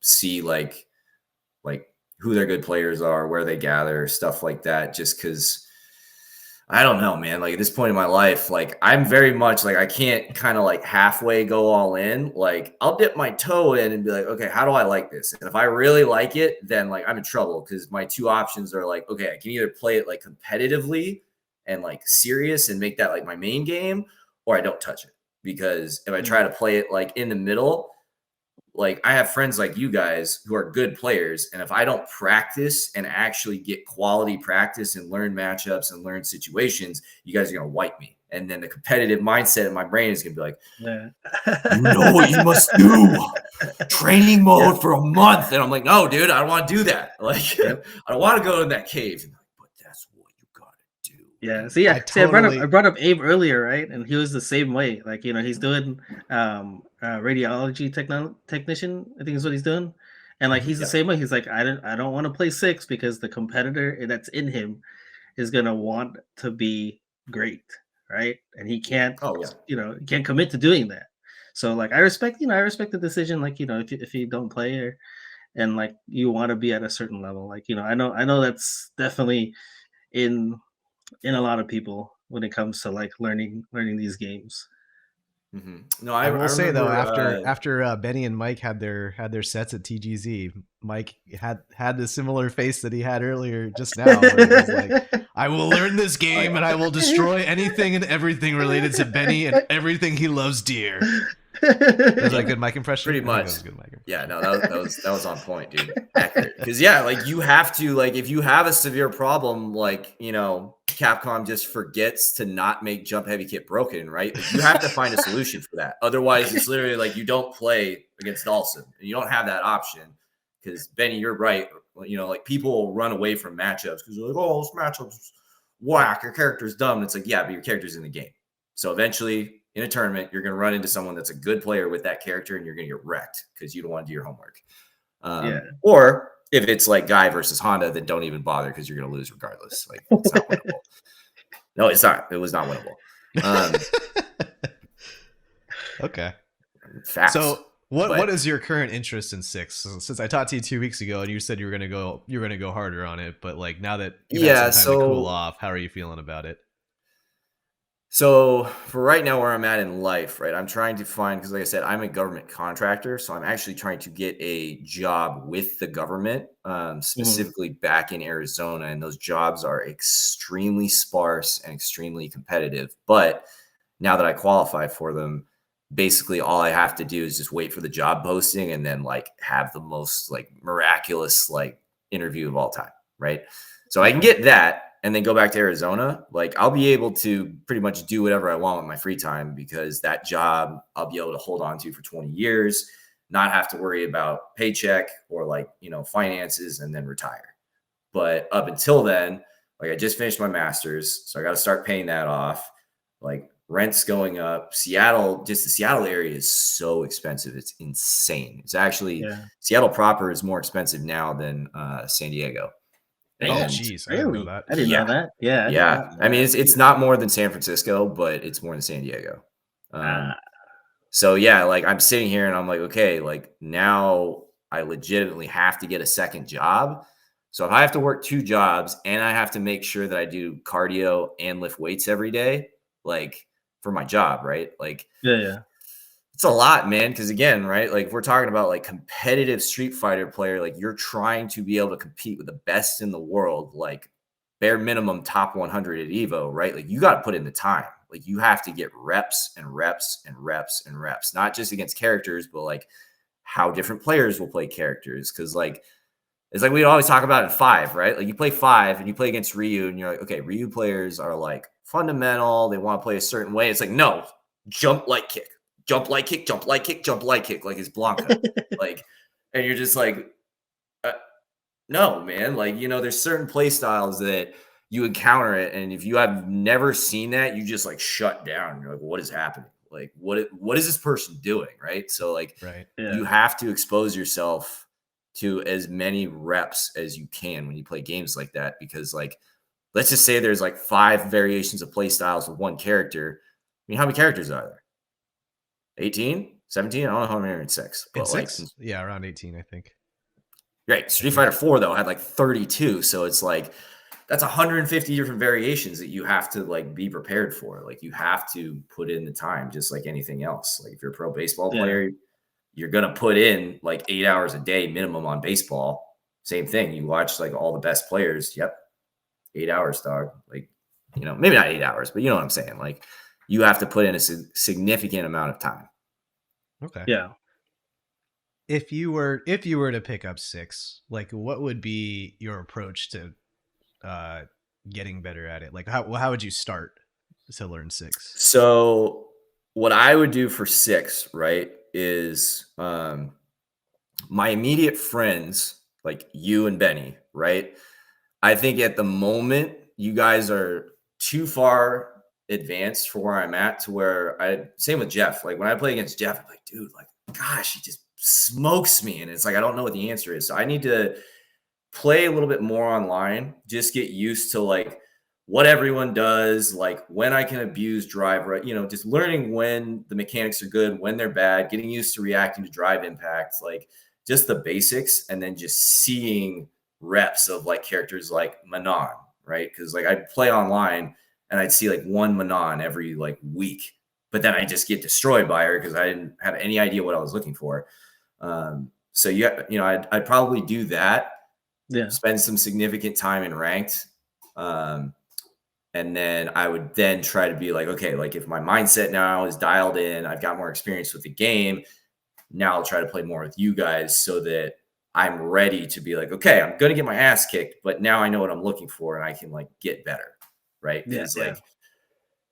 see like who their good players are, where they gather, stuff like that. Just because I don't know, man. Like at this point in my life, like I'm very much like I can't kind of like halfway go all in. Like I'll dip my toe in and be like, okay, how do I like this? And if I really like it, then like I'm in trouble because my two options are like, okay, I can either play it like competitively and like serious and make that like my main game, or I don't touch it. Because if I try to play it like in the middle, like I have friends like you guys who are good players. And if I don't practice and actually get quality practice and learn matchups and learn situations, you guys are going to wipe me. And then the competitive mindset in my brain is going to be like, Yeah. you know what you must do. Training mode for a month. And I'm like, no, dude, I don't want to do that. Like, I don't want to go in that cave. But that's what you got to do. Yeah. So I brought up Abe earlier, right? And he was the same way. Like, you know, he's doing radiology technician, I think is what he's doing. And like he's the same way. He's like, I don't want to play 6 because the competitor that's in him is gonna want to be great, right? And he can't, you know, can't commit to doing that. So like I respect the decision. Like, you know, if you don't play and like you want to be at a certain level, like, you know, I know that's definitely in a lot of people when it comes to like learning these games. Mm-hmm. No, I will say though, after Benny and Mike had their sets at TGZ, Mike had the similar face that he had earlier just now. Where he was like, I will learn this game and I will destroy anything and everything related to Benny and everything he loves dear. Was that a good mic impression? Pretty much. That was a good mic impression. Yeah, no, that was on point, dude. Accurate. Because yeah, like you have to, like if you have a severe problem, like, you know, Capcom just forgets to not make jump heavy kit broken, right? Like, you have to find a solution for that. Otherwise, it's literally like you don't play against Dawson. And you don't have that option. Because Benny, you're right. You know, like people will run away from matchups because they're like, oh, this matchup's whack. Your character's dumb. And it's like, yeah, but your character's in the game. So eventually, in a tournament, you're going to run into someone that's a good player with that character, and you're going to get wrecked because you don't want to do your homework. Or if it's like Guy versus Honda, then don't even bother because you're going to lose regardless. Like, it's not winnable. No, it's not. It was not winnable. Okay. Facts. So what is your current interest in 6? Since I talked to you 2 weeks ago and you said you were going to go harder on it, but like now that you've had some time to cool off, how are you feeling about it? So for right now, where I'm at in life, right, I'm trying to find, because like I said, I'm a government contractor. So I'm actually trying to get a job with the government, specifically back in Arizona. And those jobs are extremely sparse and extremely competitive. But now that I qualify for them, basically all I have to do is just wait for the job posting and then like have the most like miraculous like interview of all time. Right. So I can get that. And then go back to Arizona, like I'll be able to pretty much do whatever I want with my free time because that job I'll be able to hold on to for 20 years, not have to worry about paycheck or like, you know, finances and then retire. But up until then, like I just finished my master's, so I got to start paying that off. Like rent's going up. Seattle, just the Seattle area is so expensive. It's insane. It's actually Seattle proper is more expensive now than San Diego. Oh, geez. I didn't know that. I didn't know that. Yeah. Yeah. I mean, it's not more than San Francisco, but it's more than San Diego. So, yeah, like I'm sitting here and I'm like, okay, like now I legitimately have to get a second job. So if I have to work 2 jobs and I have to make sure that I do cardio and lift weights every day, like for my job, right? Like, it's a lot, man. Because again, right, like if we're talking about like competitive Street Fighter player, like you're trying to be able to compete with the best in the world, like bare minimum top 100 at Evo, right? Like you got to put in the time. Like you have to get reps and reps and reps and reps, not just against characters, but like how different players will play characters. Because like it's like we always talk about in 5, right? Like you play 5 and you play against Ryu, and you're like, okay, Ryu players are like fundamental. They want to play a certain way. It's like no, jump light kick. Jump light kick, jump light kick, jump light kick, like it's Blanca. Like, and you're just like, no, man. Like, you know, there's certain play styles that you encounter it. And if you have never seen that, you just like shut down. You're like, what is happening? Like, what is this person doing? Right. So like, you have to expose yourself to as many reps as you can when you play games like that. Because like, let's just say there's like 5 variations of play styles with one character. I mean, how many characters are there? 18, 17? I don't know how many are in 6. But 6? Like, yeah, around 18, I think. Right. Street Fighter 4, though, had like 32. So it's like, that's 150 different variations that you have to like be prepared for. Like you have to put in the time, just like anything else. Like if you're a pro baseball player, you're going to put in like 8 hours a day minimum on baseball. Same thing. You watch like all the best players. Yep. 8 hours, dog. Like, you know, maybe not 8 hours, but you know what I'm saying? Like, you have to put in a significant amount of time. Okay. Yeah. If you were to pick up 6, like what would be your approach to getting better at it? Like how would you start? to learn 6? So what I would do for 6, right, is my immediate friends, like you and Benny, right? I think at the moment you guys are too far advanced for where I'm at, to where same with Jeff. Like when I play against Jeff, I'm like, dude, like, gosh, he just smokes me. And it's like, I don't know what the answer is. So I need to play a little bit more online, just get used to like what everyone does, like when I can abuse drive, right? Just learning when the mechanics are good, when they're bad, getting used to reacting to drive impacts, like just the basics, and then just seeing reps of like characters like Manon, right? Because like I'd play online and I'd see like one Manon every like week, but then I just get destroyed by her because I didn't have any idea what I was looking for. So I'd probably do that. Yeah. Spend some significant time in ranked. And then I would then try to be like, okay, like if my mindset now is dialed in, I've got more experience with the game. Now I'll try to play more with you guys so that I'm ready to be like, okay, I'm going to get my ass kicked, but now I know what I'm looking for and I can like get better. Right. Because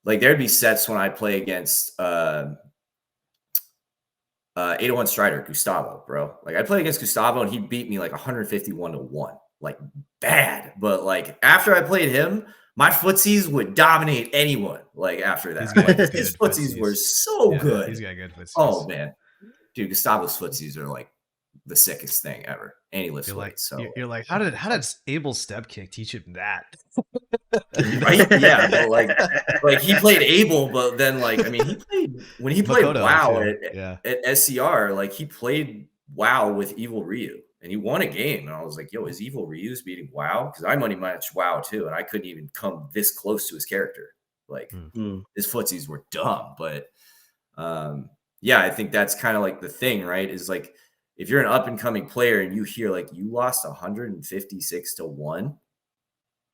like there'd be sets when I play against 801 Strider, Gustavo, bro. Like I play against Gustavo and he beat me like 151-1, like bad. But like after I played him, my footsies would dominate anyone. Like after that, like, his footsies were so good. He's got good footsies. Oh man, dude, Gustavo's footsies are like the sickest thing ever. And he lifts weights. So you're like, how did Abel step kick teach him that? Right? Yeah, but like he played Abel, but then like I mean he played Makoto, WoW at SCR, like he played WoW with Evil Ryu and he won a game. And I was like, yo, is Evil Ryu's beating WoW? Because I money matched WoW too, and I couldn't even come this close to his character. Like his footsies were dumb. But yeah, I think that's kind of like the thing, right? Is like if you're an up and coming player and you hear like you lost 156-1,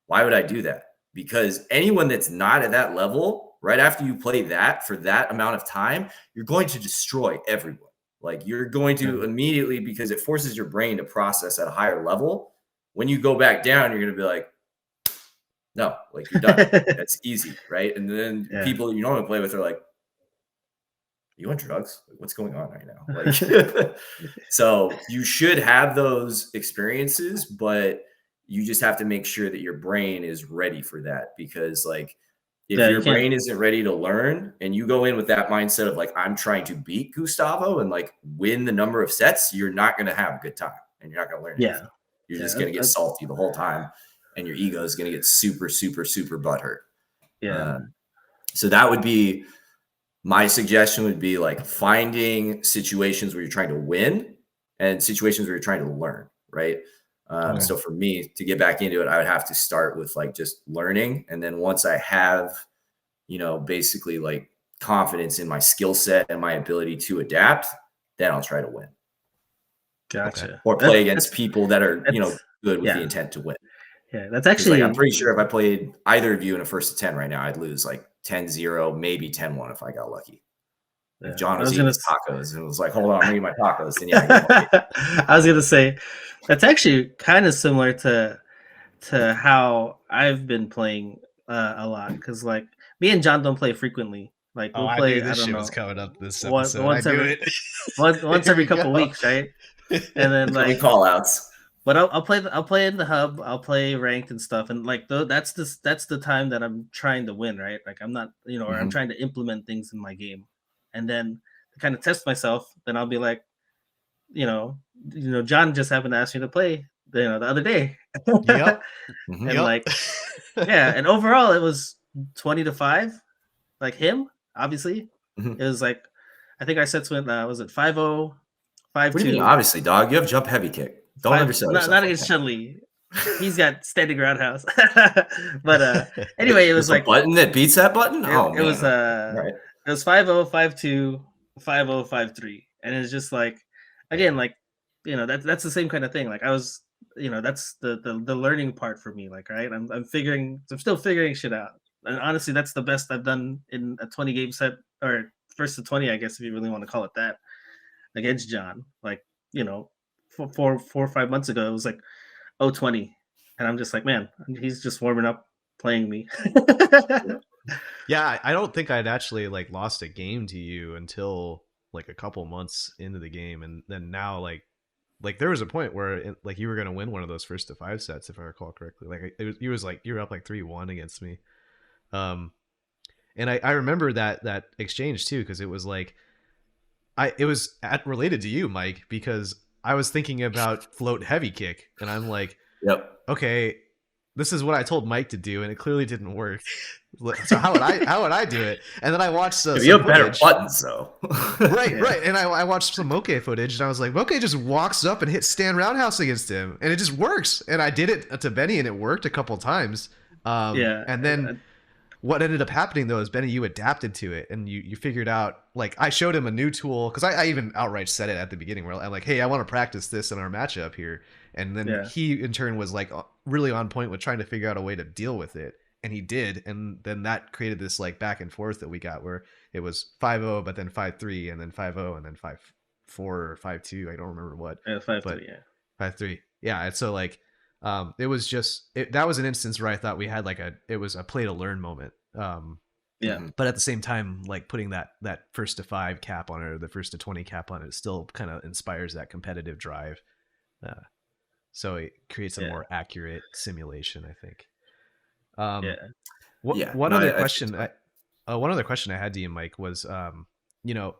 why would I do that? Because anyone that's not at that level, right after you play that for that amount of time, you're going to destroy everyone. Like you're going to immediately, because it forces your brain to process at a higher level. When you go back down, you're going to be like, no, like you're done. That's easy, right? And then people you normally play with are like, you on drugs? What's going on right now? Like, so you should have those experiences, but you just have to make sure that your brain is ready for that. Because like, if your brain isn't ready to learn and you go in with that mindset of like, I'm trying to beat Gustavo and like win the number of sets, you're not going to have a good time and you're not going to learn anything. You're just going to get salty the whole time and your ego is going to get super, super, super butthurt. Yeah. So that would be, my suggestion would be like finding situations where you're trying to win and situations where you're trying to learn, right? So for me to get back into it, I would have to start with like just learning. And then once I have, basically like confidence in my skill set and my ability to adapt, then I'll try to win. Gotcha. Or play against people that are, good with the intent to win. Yeah, that's actually, like, I'm pretty sure if I played either of you in a 1st to 10 right now, I'd lose like 10-0, maybe 10-1 if I got lucky. If John was eating his tacos and was like, hold on, I'm eating my tacos. Then I was going to say, that's actually kind of similar to how I've been playing a lot. Because like me and John don't play frequently. Like we'll play, I don't know, was coming up this episode. once every couple weeks, right? And then like call outs. But I'll play in the hub. I'll play ranked and stuff, and like that's the time that I'm trying to win, right? Like I'm not, or I'm trying to implement things in my game, and then to kind of test myself. Then I'll be like, John just happened to ask me to play, the other day. Yep. And like, and overall it was 20-5, like him. Obviously, it was like, I think our sets went. Was it 5-0, 5-2? What do you mean? Obviously, dog. You have jump heavy kick. Don't undersell yourself. Not against Chun-Li. He's got standing roundhouse. But anyway, it was like a button that beats that button. It was it was 5-0, 5-2, 5-0, 5-3, and it's just like, again, like that's the same kind of thing. Like I was, that's the learning part for me. Like, right, I'm still figuring shit out. And honestly, that's the best I've done in a 20 game set, or 1st to 20, I guess, if you really want to call it that, against John. Like, 4 or 5 months ago, it was like 0-20, and I'm just like, man, he's just warming up playing me. Yeah, I don't think I'd actually like lost a game to you until like a couple months into the game, and then now like there was a point where like you were gonna win one of those first to 5 sets if I recall correctly. Like it was like you were up like 3-1 against me. Um, and I remember that exchange too, because it was like it was related to you, Mike, because I was thinking about float heavy kick, and I'm like, Yep. okay, this is what I told Mike to do, and it clearly didn't work. So how would I do it? And then I watched if you have better buttons, though. right. And I watched some Moke footage, and I was like, Moke just walks up and hits stand roundhouse against him, and it just works. And I did it to Benny, and it worked a couple times. And then what ended up happening though is, Benny, you adapted to it, and you figured out, like, I showed him a new tool, because I even outright said it at the beginning, where I'm like, hey, I want to practice this in our matchup here. And then he in turn was like really on point with trying to figure out a way to deal with it, and he did. And then that created this like back and forth that we got, where it was 5-0, but then 5-3, and then 5-0, and then 5-4 or 5-2. I don't remember what. 5-3, yeah. 5-3. Yeah. And so like it was just that was an instance where I thought we had like it was a play to learn moment. But at the same time, like putting that first to 5 cap on it, or the first to 20 cap on it, still kind of inspires that competitive drive. So it creates a more accurate simulation, I think. One other question I had to you, Mike, was you know,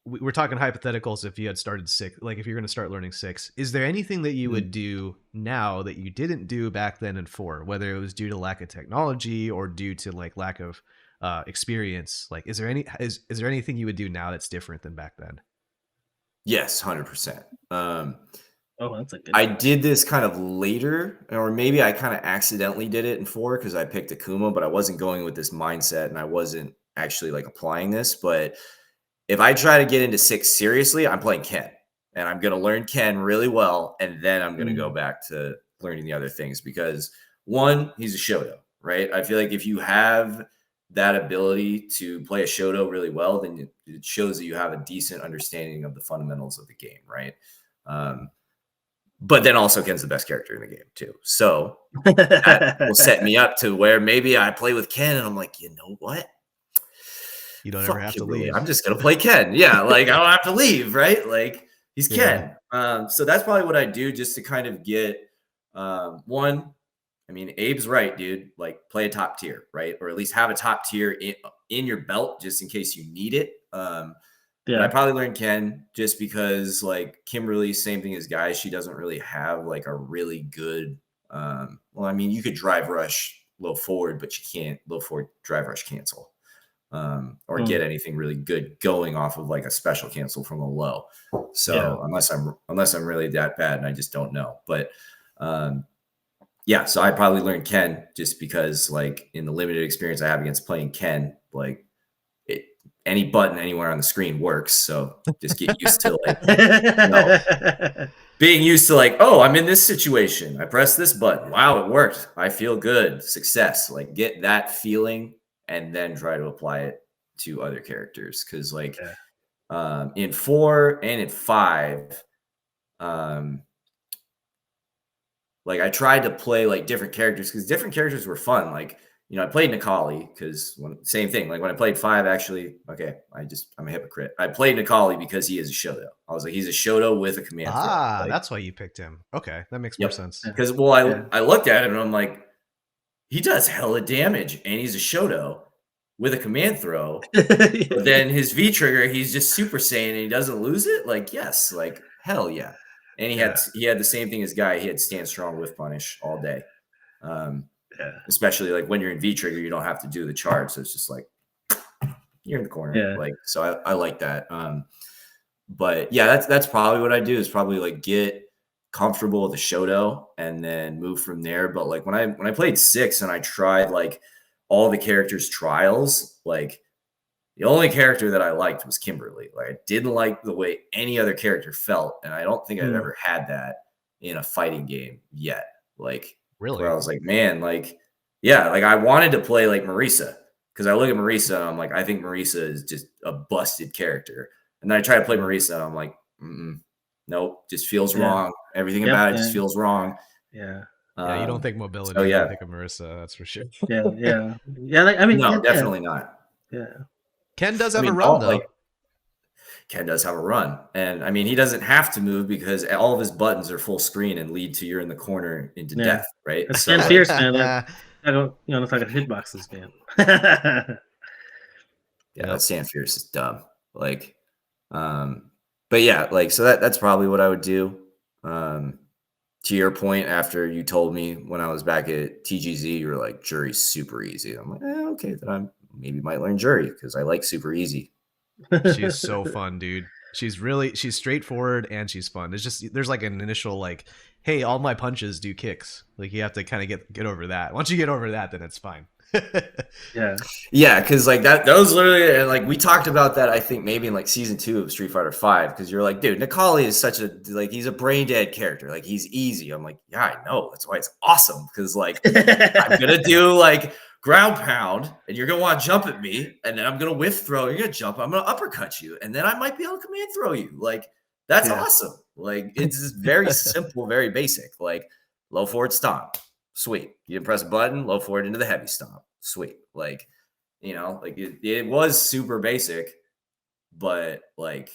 we're talking hypotheticals. If you had started 6, like if you're going to start learning 6, is there anything that you would do now that you didn't do back then in 4, whether it was due to lack of technology or due to like lack of experience? Like, is there anything you would do now that's different than back then? Yes, 100%. That's a good I did this kind of later, or maybe I kind of accidentally did it in 4 because I picked Akuma, but I wasn't going with this mindset, and I wasn't actually like applying this. But if I try to get into 6 seriously, I'm playing Ken, and I'm going to learn Ken really well, and then I'm going to go back to learning the other things, because 1, he's a Shoto, right? I feel like if you have that ability to play a Shoto really well, then it shows that you have a decent understanding of the fundamentals of the game, right? But then also Ken's the best character in the game too. So that will set me up to where maybe I play with Ken and I'm like, you know what? You don't ever have to leave. I'm just going to play Ken. Yeah. Like I don't have to leave. Right. Like he's Ken. So that's probably what I do, just to kind of get, 1, I mean, Abe's right, dude. Like play a top tier, right? Or at least have a top tier in your belt just in case you need it. But I probably learned Ken just because, like, Kimberly, same thing as Guy. She doesn't really have like a really good. Well, I mean, you could drive rush low forward, but you can't low forward drive rush cancel, or get anything really good going off of like a special cancel from a low. So unless I'm really that bad, and I just don't know. But so I probably learned Ken just because, like, in the limited experience I have against playing Ken, like, any button anywhere on the screen works. So just get used to like being used to like, oh, I'm in this situation. I press this button. Wow, it worked. I feel good. Success. Like get that feeling and then try to apply it to other characters. Cause like in 4 and in 5, like I tried to play like different characters because different characters were fun. Like, you know, I played Nikali because same thing. Like when I played 5, actually, okay, I'm a hypocrite. I played Nikali because he is a Shoto. I was like, he's a Shoto with a command throw. Like, that's why you picked him. Okay, that makes more sense. Because I looked at him and I'm like, he does hella damage and he's a Shoto with a command throw. But then his V trigger, he's just Super Saiyan and he doesn't lose it. Like, yes, like hell yeah. And he had the same thing as Guy. He had stand strong with punish all day. Especially like when you're in V trigger, you don't have to do the charge. So it's just like you're in the corner. Like, so I like that. But yeah, that's probably what I do, is probably like get comfortable with the Shoto and then move from there. But like when I played 6 and I tried like all the characters trials, like the only character that I liked was Kimberly. Like I didn't like the way any other character felt. And I don't think I've ever had that in a fighting game yet. Like, really? Where I was like, man, like, yeah, like I wanted to play like Marisa, because I look at Marisa and I'm like, I think Marisa is just a busted character. And then I try to play Marisa and I'm like, nope, just feels wrong. Everything about it just feels wrong. Yeah. Yeah, you don't think mobility, you think of Marissa, that's for sure. Yeah. Like, I mean, no, definitely not. Yeah. Ken does have a run, though. Ken does have a run. And I mean, he doesn't have to move because all of his buttons are full screen and lead to you're in the corner into death, right? That's Ken Fierce, man. It's like a hitboxes, man. That Sand Fierce is dumb. Like, but yeah, like, so that's probably what I would do. To your point, after you told me when I was back at TGZ, you were like, jury's super easy. I'm like, okay, then I maybe might learn jury because I like super easy. She's so fun, dude. She's straightforward and she's fun. There's like an initial like, hey, all my punches do kicks. Like you have to kind of get over that. Once you get over that, then it's fine. Yeah, because like that was literally, and like we talked about that, I think maybe in like season 2 of Street Fighter 5, because you're like, dude, Necalli is such a, like, he's a brain dead character, like he's easy. I'm like, yeah, I know, that's why it's awesome, because like I'm gonna do like ground pound and you're gonna want to jump at me, and then I'm gonna whiff throw, you're gonna jump, I'm gonna uppercut you, and then I might be able to command throw you. Like that's awesome. Like it's just very simple, very basic. Like low forward stomp, sweet. You press a button, low forward into the heavy stomp, sweet. Like, you know, like it was super basic, but like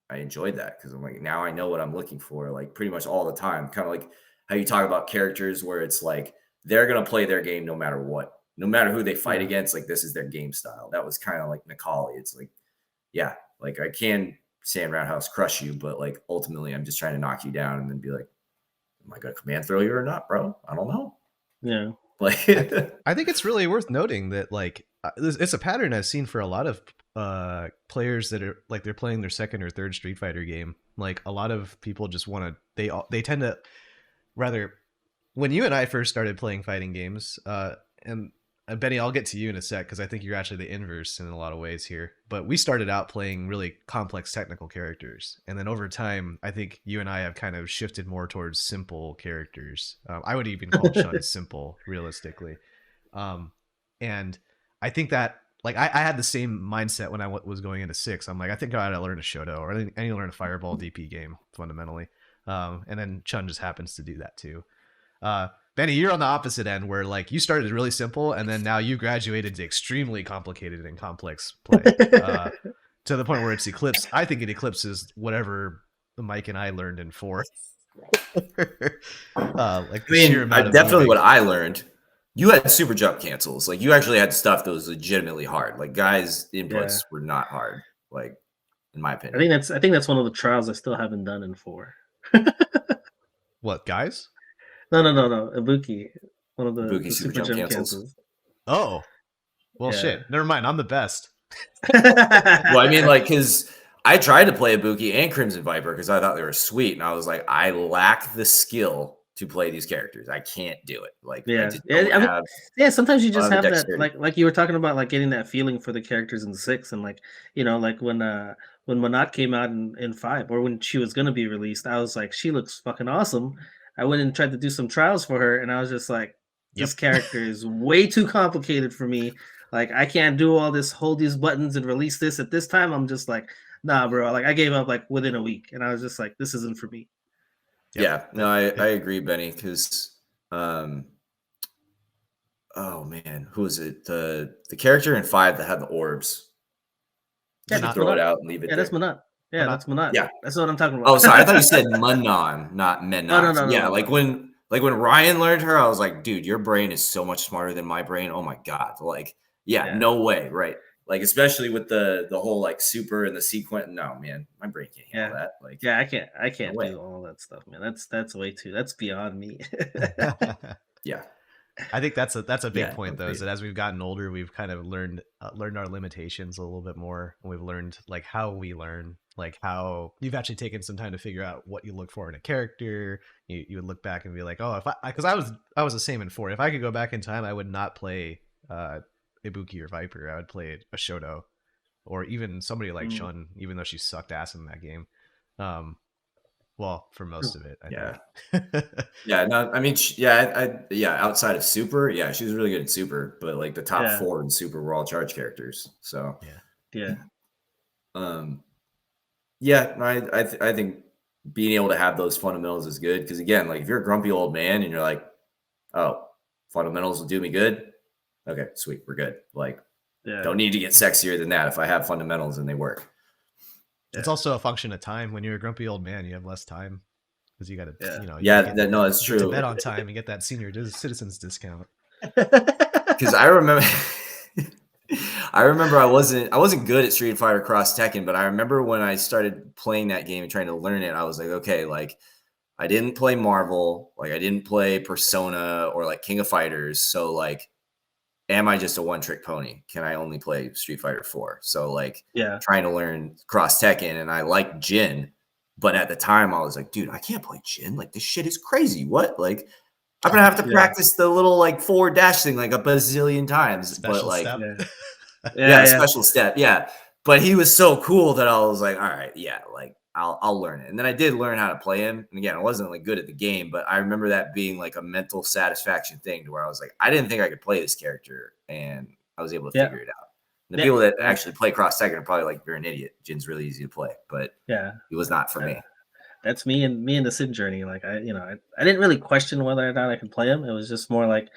I enjoyed that because I'm like, now I know what I'm looking for, like pretty much all the time. Kind of like how you talk about characters where it's like they're gonna play their game no matter what, no matter who they fight against. Like this is their game style. That was kind of like Necalli. It's like, yeah, like I can Sand Roundhouse crush you, but like ultimately I'm just trying to knock you down and then be like, am I gonna command throw you or not, bro? I don't know. Yeah. Like I think it's really worth noting that like it's a pattern I've seen for a lot of players that are like they're playing their second or third Street Fighter game. Like a lot of people just want to they tend to rather, when you and I first started playing fighting games, and Benny, I'll get to you in a sec because I think you're actually the inverse in a lot of ways here. But we started out playing really complex technical characters, and then over time, I think you and I have kind of shifted more towards simple characters. I would even call Chun simple, realistically. And I think that like I had the same mindset when I was going into 6. I'm like, I think I ought to learn a Shoto, or I need to learn a Fireball DP game fundamentally. And then Chun just happens to do that too. Benny, you're on the opposite end where like you started really simple and then now you graduated to extremely complicated and complex play to the point where it's eclipsed. I think it eclipses whatever Mike and I learned in 4. Like definitely what I learned. You had super jump cancels. Like you actually had stuff that was legitimately hard. Like guys' inputs were not hard. Like in my opinion, I think that's one of the trials I still haven't done in 4. What, guys? No. Ibuki. One of the super jump cancels. Oh. Well, shit. Never mind. I'm the best. Well, I mean, like, because I tried to play Ibuki and Crimson Viper because I thought they were sweet. And I was like, I lack the skill to play these characters. I can't do it. Like, sometimes you just have that, like you were talking about, like getting that feeling for the characters in 6. And like, you know, like when Monat came out in 5, or when she was going to be released, I was like, she looks fucking awesome. I went and tried to do some trials for her, and I was just like, this character is way too complicated for me. Like, I can't do all this, hold these buttons and release this at this time. I'm just like, nah, bro. Like, I gave up like within a week, and I was just like, this isn't for me. Yeah, no, I agree, Benny, because, oh man, who was it? The character in 5 that had the orbs. Yeah, you throw it out and leave it. Yeah, that's Monat. Yeah, that's Monat. Yeah, that's what I'm talking about. Oh, sorry, I thought you said Manon, not Menot. No. Yeah, like when Ryan learned her, I was like, dude, your brain is so much smarter than my brain. Oh my god, like, no way, right? Like, especially with the whole like super and the sequence. No, man, my brain can't handle that. Like, I can't do all that stuff, man. That's way too. That's beyond me. Yeah. I think that's a big point though, is that as we've gotten older, we've kind of learned our limitations a little bit more, and we've learned like how we learn, like how you've actually taken some time to figure out what you look for in a character. You would look back and be like, oh, because I was the same in 4. If I could go back in time, I would not play Ibuki or Viper. I would play a Shoto, or even somebody like Chun, even though she sucked ass in that game. Well, for most of it, I think. No, I mean, outside of Super, she was really good at Super, but like the top 4 in Super were all charge characters. So I think being able to have those fundamentals is good. Because again, like if you're a grumpy old man and you're like, oh, fundamentals will do me good. Okay, sweet, we're good. Like, don't need to get sexier than that if I have fundamentals and they work. It's also a function of time. When you're a grumpy old man, you have less time because you got to, no, it's true. Get to bed on time and get that senior citizens discount. Because I remember I wasn't good at Street Fighter Cross Tekken, but I remember when I started playing that game and trying to learn it, I was like, okay, like I didn't play Marvel, like I didn't play Persona or like King of Fighters, so like, am I just a one-trick pony? Can I only play Street Fighter 4? So like, trying to learn Cross Tekken, and I like Jin, but at the time I was like, dude, I can't play Jin. Like this shit is crazy. What? Like I'm gonna have to practice the little like forward dash thing like a bazillion times. Special but like, step. Special step. Yeah. But he was so cool that I was like, all right, like I'll learn it. And then I did learn how to play him. And again, I wasn't like good at the game, but I remember that being like a mental satisfaction thing to where I was like, I didn't think I could play this character, and I was able to figure it out. And the people that actually play Cross Tekken are probably like, you're an idiot. Jin's really easy to play, but it was not for me. That's me and the Sim journey. Like I didn't really question whether or not I could play him. It was just more like,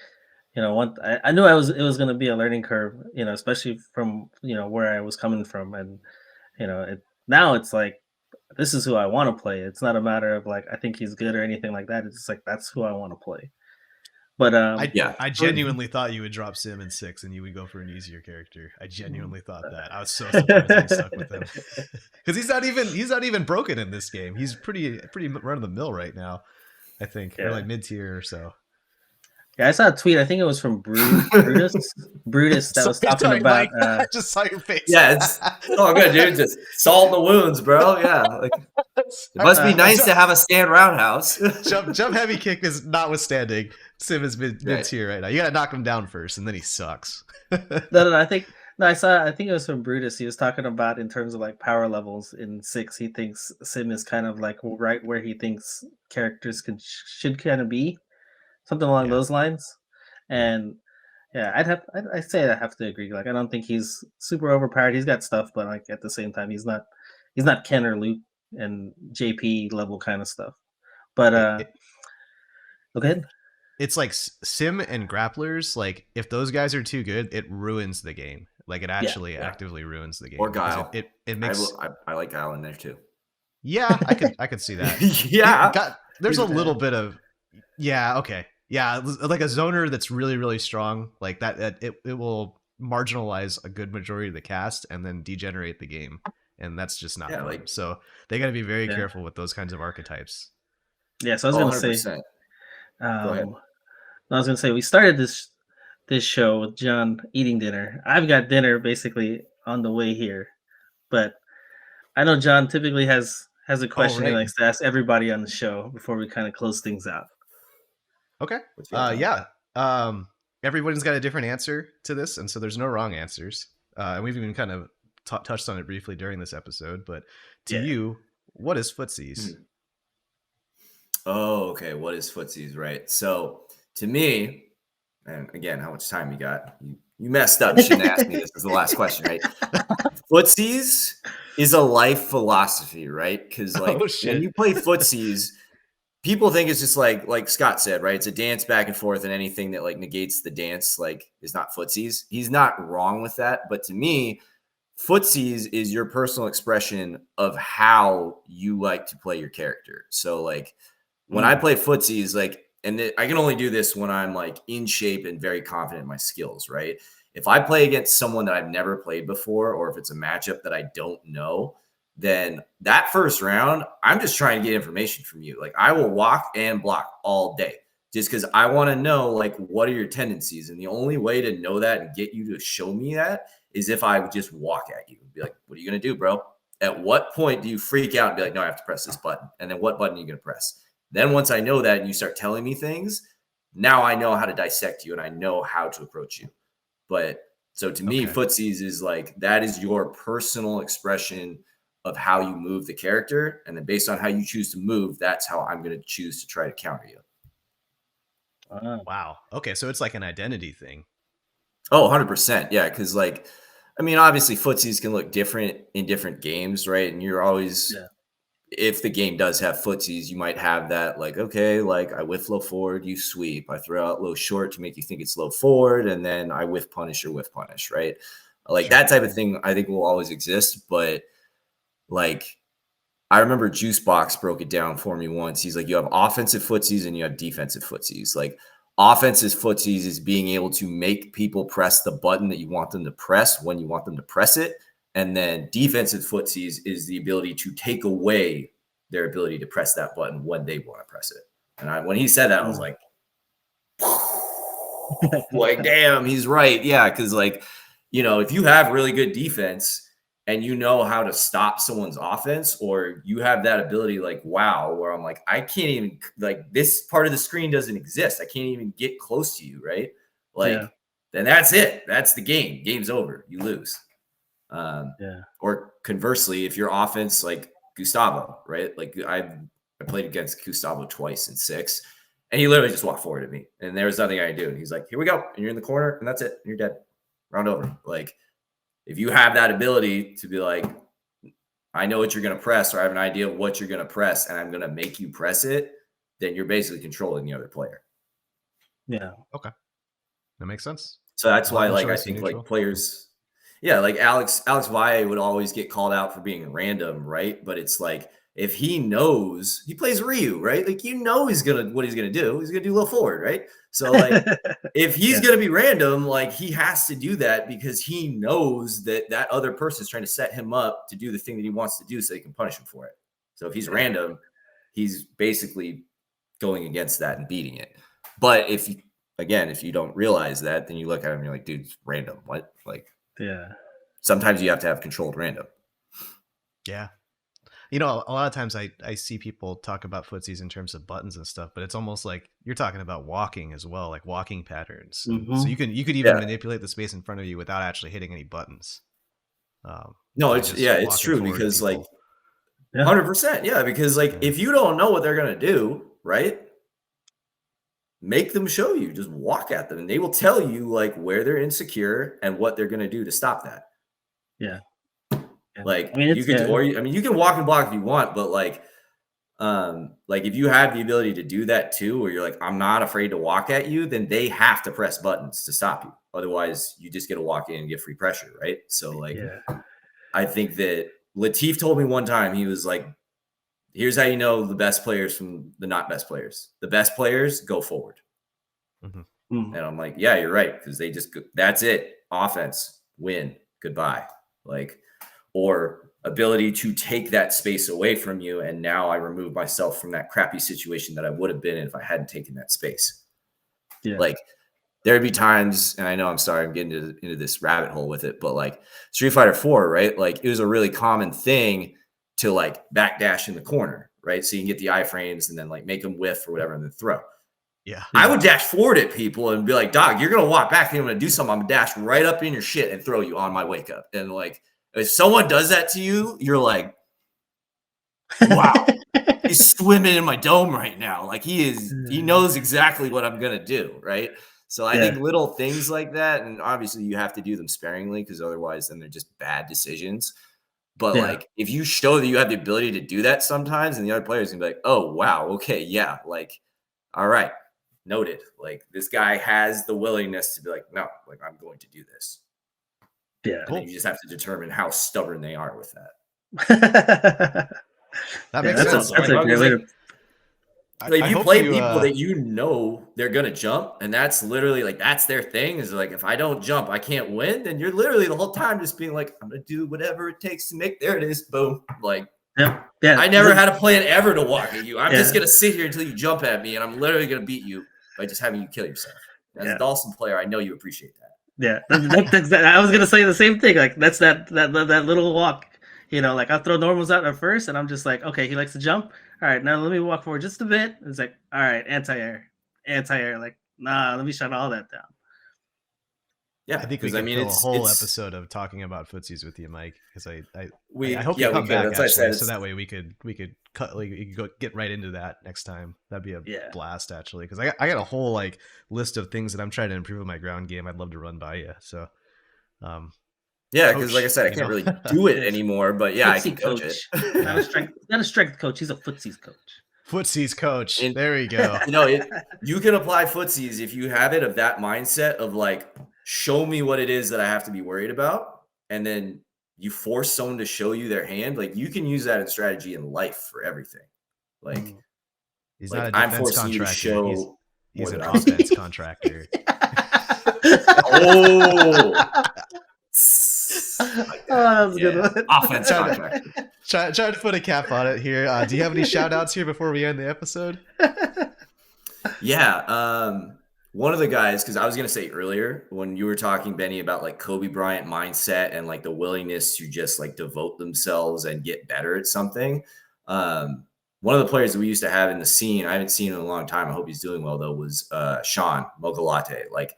I knew it was going to be a learning curve, especially from, where I was coming from. And, now it's like, this is who I want to play. It's not a matter of like, I think he's good or anything like that. It's just like, that's who I want to play. But I genuinely thought you would drop Sim in 6 and you would go for an easier character. I genuinely thought that. I was so surprised you stuck with him because he's not even broken in this game. He's pretty run of the mill right now, I think, or like mid tier or so. Yeah, I saw a tweet. I think it was from Brutus that was talking about. I just saw your face. Yeah, it's all good, dude. Just salt in the wounds, bro. Yeah, like, it must be nice to have a stand roundhouse. jump heavy kick is notwithstanding. Sim is mid tier right now. You gotta knock him down first, and then he sucks. No. I think it was from Brutus. He was talking about in terms of like power levels in 6. He thinks Sim is kind of like right where he thinks characters should kind of be. Something along those lines. And I'd say I have to agree. Like I don't think he's super overpowered. He's got stuff, but like at the same time, he's not Ken or Luke and JP level kind of stuff. But go ahead. It's like Sim and grapplers. Like if those guys are too good, it ruins the game. Like it actually actively ruins the game. Or Guile. It makes. I like Guile in there too. Yeah, I could see that. There's a little bit of. Yeah. Okay. Yeah, like a zoner that's really, really strong, like that. It will marginalize a good majority of the cast and then degenerate the game, and that's just not fun. So they got to be very careful with those kinds of archetypes. Yeah, so I was going to say, go ahead. I was going to say we started this show with Jon eating dinner. I've got dinner basically on the way here, but I know Jon typically has a question he likes to ask everybody on the show before we kind of close things out. Okay. Everybody's got a different answer to this, and so there's no wrong answers. And we've even kind of touched on it briefly during this episode. But to you, what is footsies? Oh, okay. What is footsies? Right. So to me, and again, how much time you got? You messed up. You shouldn't ask me this. This is the last question, right? Footsies is a life philosophy, right? Because like when you play footsies, people think it's just like Scott said, right? It's a dance back and forth, and anything that like negates the dance like is not footsies. He's not wrong with that, but to me, footsies is your personal expression of how you like to play your character. So like when I play footsies, like, and I can only do this when I'm like in shape and very confident in my skills, right? If I play against someone that I've never played before, or if it's a matchup that I don't know, then that first round, I'm just trying to get information from you. Like I will walk and block all day just because I want to know like what are your tendencies. And the only way to know that and get you to show me that is if I would just walk at you and be like, what are you going to do, bro? At what point do you freak out and be like, no, I have to press this button? And then what button are you going to press? Then once I know that and you start telling me things, now I know how to dissect you and I know how to approach you. But so to me, footsies is like, that is your personal expression of how you move the character. And then based on how you choose to move, that's how I'm going to choose to try to counter you. Wow. Okay. So it's like an identity thing. Oh, 100%. Yeah. Cause like, I mean, obviously footsies can look different in different games, right? And you're always, if the game does have footsies, you might have that like, okay, like I whiff low forward, you sweep. I throw out low short to make you think it's low forward, and then I whiff punish or whiff punish, right? Like that type of thing I think will always exist. But like I remember Juicebox broke it down for me once. He's like, you have offensive footsies and you have defensive footsies. Like offensive footsies is being able to make people press the button that you want them to press when you want them to press it. And then defensive footsies is the ability to take away their ability to press that button when they want to press it. And when he said that, I was like, like, damn, he's right. Yeah. Cause like, you know, if you have really good defense and you know how to stop someone's offense, or you have that ability, like, wow, where I'm like, I can't even, like, this part of the screen doesn't exist. I can't even get close to you. Right. Like, then that's it. That's the game. Game's over. You lose. Or conversely, if your offense like Gustavo, right? Like I played against Gustavo twice in 6, and he literally just walked forward at me, and there was nothing I could do. And he's like, "Here we go," and you're in the corner, and that's it. And you're dead. Round over. Like if you have that ability to be like, I know what you're going to press, or I have an idea of what you're going to press, and I'm going to make you press it, then you're basically controlling the other player. Yeah. Okay, that makes sense. So that's why, like, I think like players. Yeah, like Alex Valle would always get called out for being random, right? But it's like if he knows he plays Ryu, right? Like he's what he's gonna do. He's gonna do low forward, right? So like if he's gonna be random, like he has to do that because he knows that that other person is trying to set him up to do the thing that he wants to do, so they can punish him for it. So if he's random, he's basically going against that and beating it. But if you don't realize that, then you look at him and you're like, dude, it's random. What? Like. Yeah. Sometimes you have to have controlled random. Yeah. You know, a lot of times I see people talk about footsies in terms of buttons and stuff, but it's almost like you're talking about walking as well, like walking patterns. Mm-hmm. So you could even manipulate the space in front of you without actually hitting any buttons. No, it's true because like 100%. Yeah. Because like if you don't know what they're going to do, right? Make them show you, just walk at them and they will tell you like where they're insecure and what they're going to do to stop that. Yeah. Like you can walk and block if you want, but like if you have the ability to do that too, where you're like, I'm not afraid to walk at you, then they have to press buttons to stop you. Otherwise you just get to walk in and get free pressure. Right. So like, I think that Latif told me one time, he was like, here's how you know the best players from the not best players. The best players go forward. Mm-hmm. And I'm like, yeah, you're right. Because they just, that's it. Offense, win, goodbye. Like, or ability to take that space away from you. And now I remove myself from that crappy situation that I would have been in if I hadn't taken that space. Yeah. Like there'd be times, and I know I'm getting into this rabbit hole with it, but like Street Fighter 4, right? Like it was a really common thing to like backdash in the corner, right? So you can get the iframes and then like make them whiff or whatever and then throw. Yeah. I would dash forward at people and be like, dog, you're going to walk back and I'm going to do something. I'm going to dash right up in your shit and throw you on my wake up. And like, if someone does that to you, you're like, wow, he's swimming in my dome right now. Like he knows exactly what I'm going to do. Right. So I think little things like that, and obviously you have to do them sparingly because otherwise then they're just bad decisions. But like, if you show that you have the ability to do that sometimes, and the other players can be like, "Oh wow, okay, yeah, like, all right, noted." Like, this guy has the willingness to be like, "No, like, I'm going to do this." Yeah, and then you just have to determine how stubborn they are with that. That makes sense. That's a great way to. Like if you play people that you know they're gonna jump, and that's literally like that's their thing. Is like if I don't jump, I can't win. Then you're literally the whole time just being like, I'm gonna do whatever it takes to make. There it is, boom. Like, I never had a plan ever to walk at you. I'm just gonna sit here until you jump at me, and I'm literally gonna beat you by just having you kill yourself. As a Dawson player, I know you appreciate that. Yeah, I was gonna say the same thing. Like that's that little walk. You know, like I'll throw normals out at first, and I'm just like, okay, he likes to jump. All right, now let me walk forward just a bit. It's like, all right, anti-air. Like, nah, let me shut all that down. Yeah, I think we could fill a whole episode of talking about footsies with you, Mike. Because I hope you come back actually, so that way we could cut, like, you could go get right into that next time. That'd be a blast actually. Because I got a whole like list of things that I'm trying to improve in my ground game. I'd love to run by you. So, Yeah, because like I said, I can't really do it anymore, but yeah, I can coach it. Not a strength coach. He's a footsies coach. Footsies coach. And, there we go. You can apply footsies if you have it of that mindset of like, show me what it is that I have to be worried about. And then you force someone to show you their hand. Like you can use that in strategy in life for everything. Like he's not a defense contractor. You to show he's an offense contractor. Oh, that was a good one. Offense contractor. Try to put a cap on it here. Do you have any shout outs here before we end the episode? Yeah. One of the guys, because I was going to say earlier when you were talking, Benny, about like Kobe Bryant mindset and like the willingness to just like devote themselves and get better at something. One of the players that we used to have in the scene, I haven't seen in a long time, I hope he's doing well though, was Sean Mokalate. Like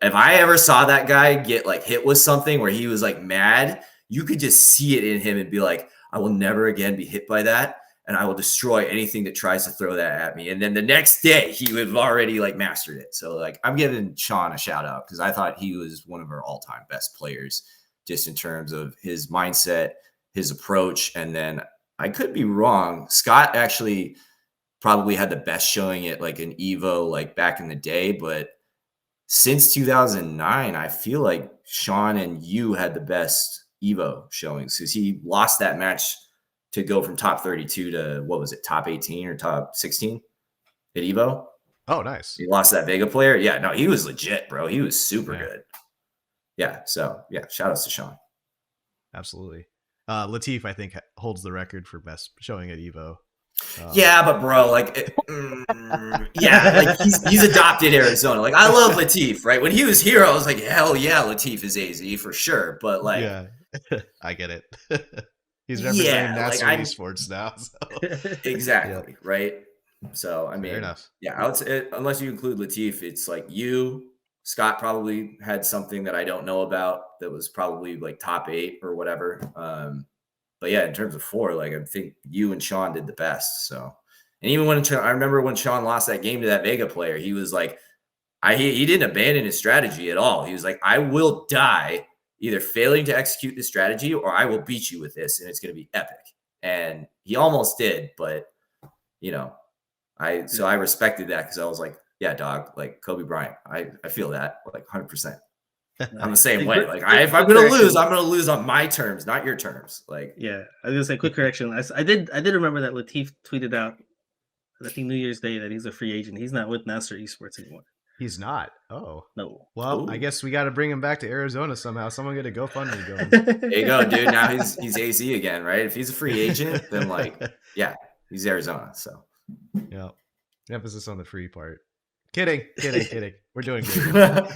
if I ever saw that guy get like hit with something where he was like mad, you could just see it in him and be like, I will never again be hit by that. And I will destroy anything that tries to throw that at me. And then the next day he would have already like mastered it. So like I'm giving Sean a shout out because I thought he was one of our all-time best players just in terms of his mindset, his approach. And then I could be wrong. Scott actually probably had the best showing at like an Evo like back in the day. But since 2009, I feel like Sean and you had the best Evo showings because he lost that match to go from top 32 to what was it, top 18 or top 16 at Evo. Oh, nice. He lost that Vega player. Yeah, no, he was legit, bro. He was super good. Yeah, so yeah, shout outs to Sean. Absolutely. Latif, I think, holds the record for best showing at Evo. Yeah, but bro, like, yeah, like he's adopted Arizona. Like, I love Latif, right? When he was here, I was like, hell yeah, Latif is AZ for sure. But like, yeah, I get it. He's representing national esports now. So. Exactly, right? So, I mean, fair enough. Yeah, I would say, unless you include Latif, it's like you, Scott probably had something that I don't know about that was probably like top 8 or whatever. But yeah, in terms of 4, like I think you and Sean did the best. So, and even when I remember when Sean lost that game to that Vega player, he was like, he didn't abandon his strategy at all. He was like, I will die either failing to execute this strategy or I will beat you with this and it's going to be epic. And he almost did, but you know, I respected that because I was like, yeah, dog, like Kobe Bryant. I feel that like 100%. I'm the same way. Like if I'm going to lose, I'm going to lose on my terms, not your terms. Like, yeah, I was going to say quick correction. I did remember that Latif tweeted out, I think New Year's Day, that he's a free agent. He's not with Master Esports anymore. He's not. Oh no. Well, I guess we got to bring him back to Arizona somehow. Someone get a GoFundMe going. There you go, dude. Now he's AZ again, right? If he's a free agent, then like, yeah, he's Arizona. So yeah, emphasis on the free part. Kidding. We're doing good.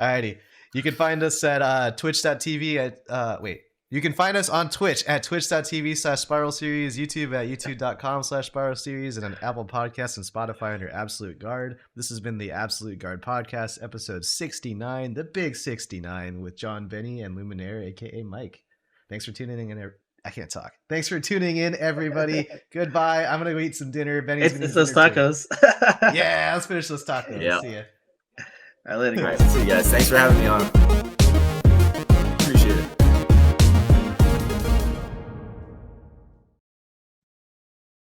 Alrighty, you can find us at twitch.tv at you can find us on Twitch at twitch.tv/Spiral Series, YouTube at youtube.com/Spiral Series, and on Apple Podcasts and Spotify under Absolute Guard. This has been the Absolute Guard Podcast, episode 69, the big 69, with Jon, Benny, and Lumina1re, aka Mike. Thanks for tuning in. I can't talk. Thanks for tuning in, everybody. Goodbye. I'm gonna go eat some dinner. Benny's gonna eat those tacos. Yeah, let's finish those tacos. Yeah. See ya. All right, later, guys. See you guys. Thanks for having me on.